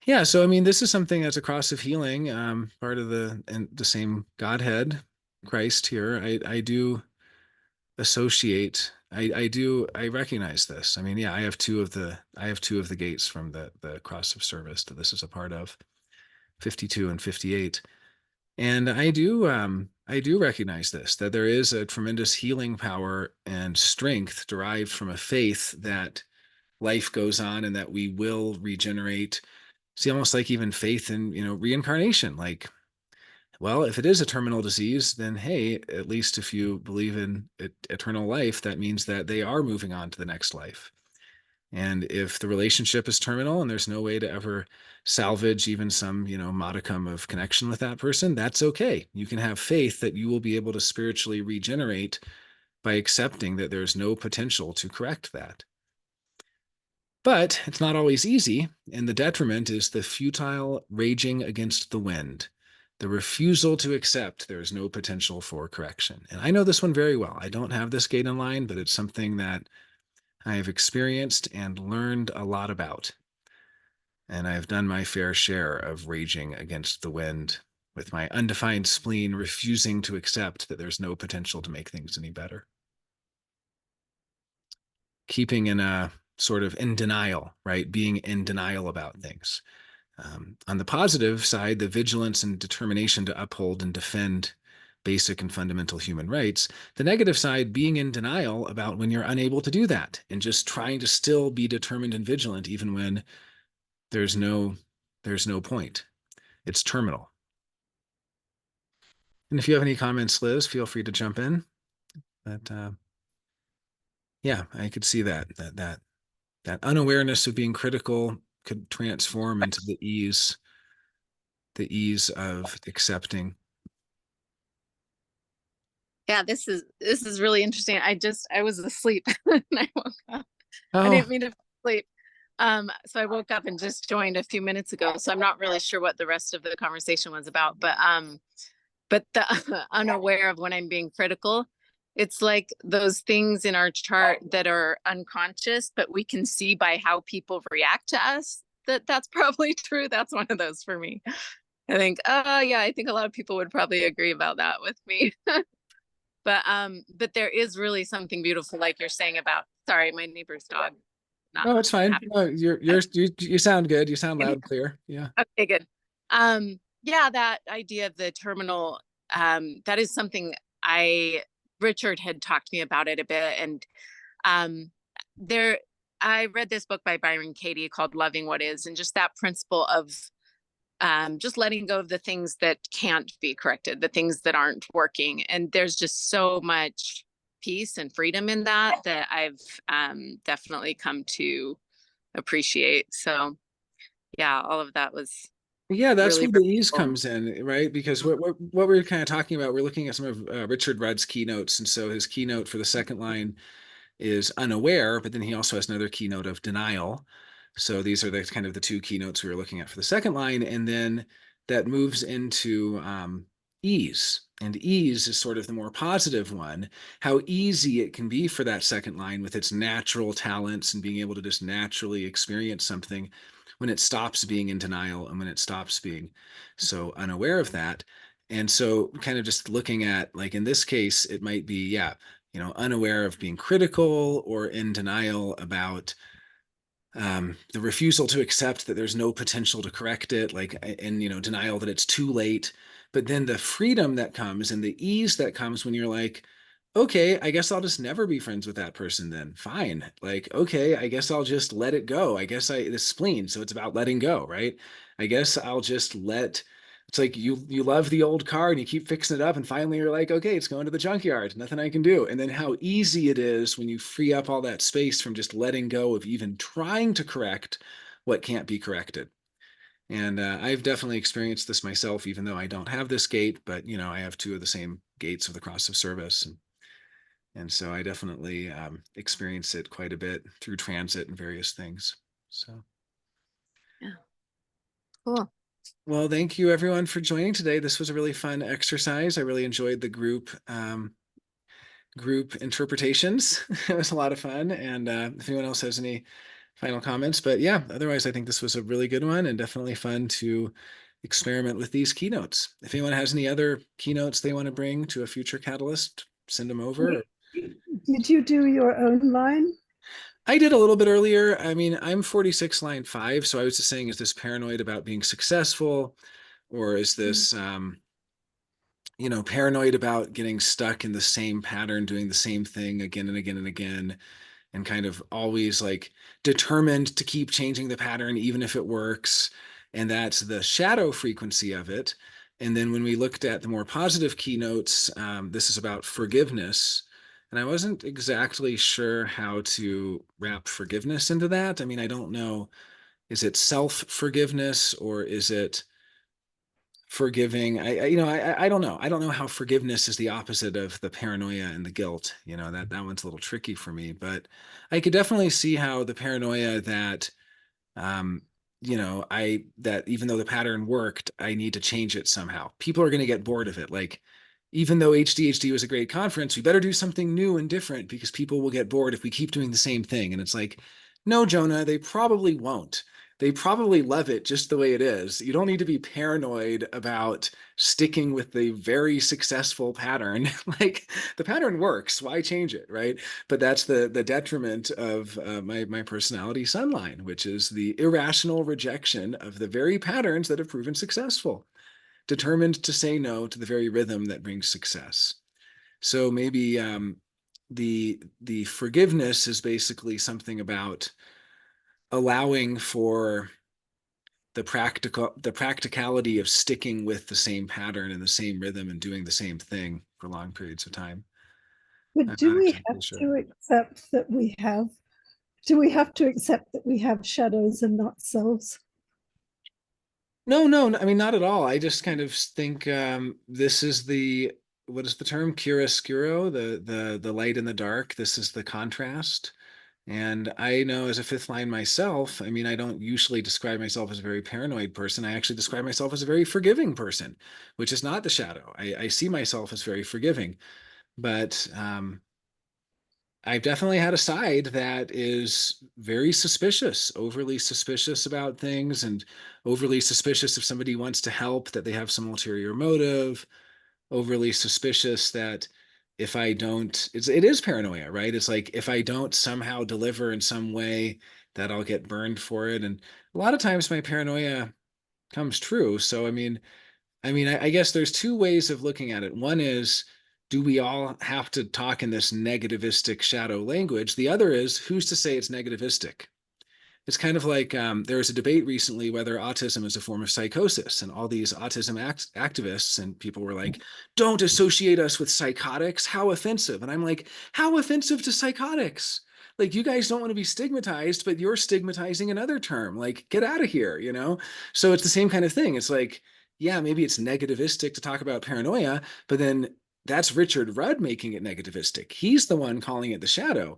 Yeah, so I mean, this is something that's a cross of healing, part of the same Godhead, Christ here. I do associate. I recognize this. I mean, yeah, I have two of the gates from the cross of service that this is a part of, 52 and 58, and I do recognize this, that there is a tremendous healing power and strength derived from a faith that life goes on and that we will regenerate. See, almost like even faith in, reincarnation. Like, well, if it is a terminal disease, then hey, at least if you believe in eternal life, that means that they are moving on to the next life. And if the relationship is terminal and there's no way to ever salvage even some, modicum of connection with that person, that's okay. You can have faith that you will be able to spiritually regenerate by accepting that there's no potential to correct that. But it's not always easy, and the detriment is the futile raging against the wind, the refusal to accept there is no potential for correction. And I know this one very well. I don't have this gate in line, but it's something that I have experienced and learned a lot about. And I've done my fair share of raging against the wind with my undefined spleen refusing to accept that there's no potential to make things any better. Keeping in a sort of in denial, right? Being in denial about things. On the positive side, the vigilance and determination to uphold and defend basic and fundamental human rights. The negative side, being in denial about when you're unable to do that and just trying to still be determined and vigilant even when there's no point. It's terminal. And if you have any comments, Liz, feel free to jump in. But yeah, I could see that unawareness of being critical could transform into the ease of accepting. Yeah, this is really interesting. I was asleep and I woke up. Oh. I didn't mean to sleep. So I woke up and just joined a few minutes ago. So I'm not really sure what the rest of the conversation was about, but the unaware of when I'm being critical, it's like those things in our chart that are unconscious, but we can see by how people react to us that's probably true. That's one of those for me. I think, yeah, I think a lot of people would probably agree about that with me. But there is really something beautiful, like you're saying about, sorry, my neighbor's dog. No, it's fine. No, you sound good. You sound loud and clear. Yeah. Okay, good. Yeah, that idea of the terminal, that is something Richard had talked to me about it a bit. And I read this book by Byron Katie called Loving What Is, and just that principle of just letting go of the things that can't be corrected, the things that aren't working. And there's just so much peace and freedom in that I've definitely come to appreciate. So yeah, all of that was that's really where the ease cool. comes in, right? Because what we're kind of talking about, we're looking at some of Richard Rudd's keynotes, and so his keynote for the second line is unaware, but then he also has another keynote of denial. So these are the kind of the two keynotes we were looking at for the second line, and then that moves into ease. And ease is sort of the more positive one, how easy it can be for that second line with its natural talents and being able to just naturally experience something when it stops being in denial and when it stops being so unaware of that. And so kind of just looking at, like in this case, it might be, yeah, unaware of being critical or in denial about the refusal to accept that there's no potential to correct it, like, and denial that it's too late. But then the freedom that comes and the ease that comes when you're like, okay, I guess I'll just never be friends with that person then. Fine. Like, okay, I guess I'll just let it go. I guess the spleen, so it's about letting go, right? I guess I'll just let. It's like you love the old car and you keep fixing it up, and finally you're like, okay, it's going to the junkyard. Nothing I can do. And then how easy it is when you free up all that space from just letting go of even trying to correct what can't be corrected. And I've definitely experienced this myself, even though I don't have this gate, but I have two of the same gates of the cross of service, and so I definitely experience it quite a bit through transit and various things. So, yeah, cool. Well, thank you everyone for joining today. This was a really fun exercise. I really enjoyed the group interpretations. It was a lot of fun. And if anyone else has any final comments, but yeah, otherwise I think this was a really good one and definitely fun to experiment with these keynotes. If anyone has any other keynotes they want to bring to a future Catalyst, send them over. Did you do your own line? I did a little bit earlier. I mean, I'm 46 line 5, so I was just saying, is this paranoid about being successful, or is this paranoid about getting stuck in the same pattern, doing the same thing again and again and again, and kind of always like determined to keep changing the pattern even if it works. And that's the shadow frequency of it. And then when we looked at the more positive keynotes, this is about forgiveness. And I wasn't exactly sure how to wrap forgiveness into that. I mean, I don't know, is it self-forgiveness or is it forgiving? I don't know. I don't know how forgiveness is the opposite of the paranoia and the guilt. That one's a little tricky for me, but I could definitely see how the paranoia that that even though the pattern worked, I need to change it somehow. People are going to get bored of it. Like, even though HDHD was a great conference, we better do something new and different because people will get bored if we keep doing the same thing. And it's like, no, Jonah, they probably won't. They probably love it just the way it is. You don't need to be paranoid about sticking with the very successful pattern. Like, the pattern works, why change it, right? But that's the detriment of my personality sunline, which is the irrational rejection of the very patterns that have proven successful, determined to say no to the very rhythm that brings success. So maybe the forgiveness is basically something about allowing for the practicality of sticking with the same pattern and the same rhythm and doing the same thing for long periods of time. But do we have to accept that we have? Do we have to accept that we have shadows and not selves? No, I mean, not at all. I just kind of think this is what is the term? Chiaroscuro, the light and the dark. This is the contrast. And I know as a fifth line myself, I mean, I don't usually describe myself as a very paranoid person. I actually describe myself as a very forgiving person, which is not the shadow. I see myself as very forgiving, but I've definitely had a side that is very suspicious, overly suspicious about things, and overly suspicious if somebody wants to help, that they have some ulterior motive, overly suspicious that if I don't, it is paranoia, right? It's like, if I don't somehow deliver in some way, that I'll get burned for it. And a lot of times my paranoia comes true. So, I guess there's two ways of looking at it. One is, do we all have to talk in this negativistic shadow language? The other is, who's to say it's negativistic? It's kind of like there was a debate recently whether autism is a form of psychosis, and all these autism activists and people were like, don't associate us with psychotics. How offensive. And I'm like, how offensive to psychotics? Like, you guys don't want to be stigmatized, but you're stigmatizing another term. Like, get out of here, So it's the same kind of thing. It's like, yeah, maybe it's negativistic to talk about paranoia, but then that's Richard Rudd making it negativistic. He's the one calling it the shadow.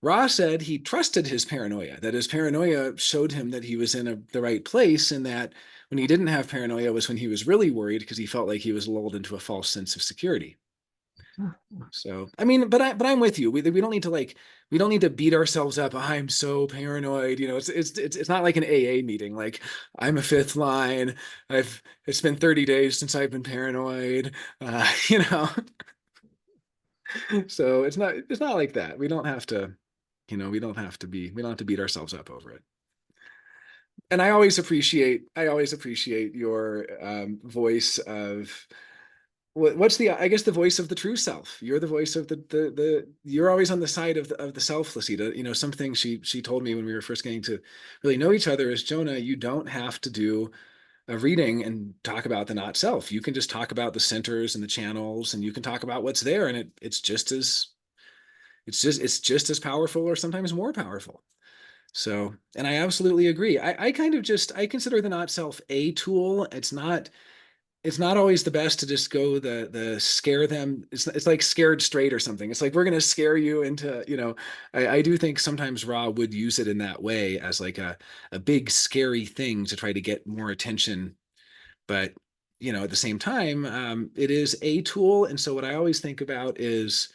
Ra said he trusted his paranoia, that his paranoia showed him that he was in the right place, and that When he didn't have paranoia was when he was really worried because he felt like he was lulled into a false sense of security. So, I mean, but I'm with you. We don't need to we don't need to beat ourselves up. I'm so paranoid. You know, it's not like an AA meeting. Like, I'm a fifth line. It's been 30 days since I've been paranoid. You know, so it's not like that. We don't have to, we don't have to beat ourselves up over it. And I always appreciate your voice of what's I guess the voice of the true self. You're the voice of the you're always on the side of the self, Lucida. You know, something she told me when we were first getting to really know each other is, Jonah, you don't have to do a reading and talk about the not self. You can just talk about the centers and the channels, and you can talk about what's there, and it's just as powerful, or sometimes more powerful. So, and I absolutely agree. I kind of I consider the not self a tool. It's not always the best to just go the scare them. It's like scared straight or something. It's like, we're going to scare you into, I do think sometimes Ra would use it in that way as like a big scary thing to try to get more attention. But, at the same time, it is a tool. And so what I always think about is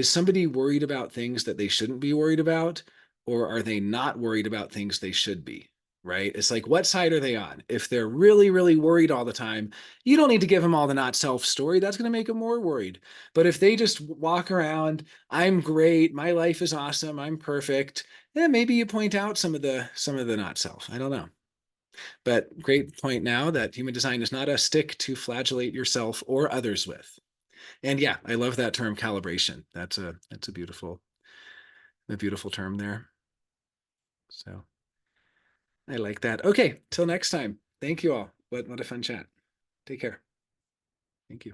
somebody worried about things that they shouldn't be worried about, or are they not worried about things they should be? Right? It's like, what side are they on? If they're really, really worried all the time, you don't need to give them all the not self story. That's going to make them more worried. But if they just walk around, I'm great, my life is awesome, I'm perfect, then maybe you point out some of the not self. I don't know. But great point now that human design is not a stick to flagellate yourself or others with. And yeah, I love that term, calibration. That's a beautiful term there. So I like that. Okay, till next time. Thank you all. What a fun chat. Take care. Thank you.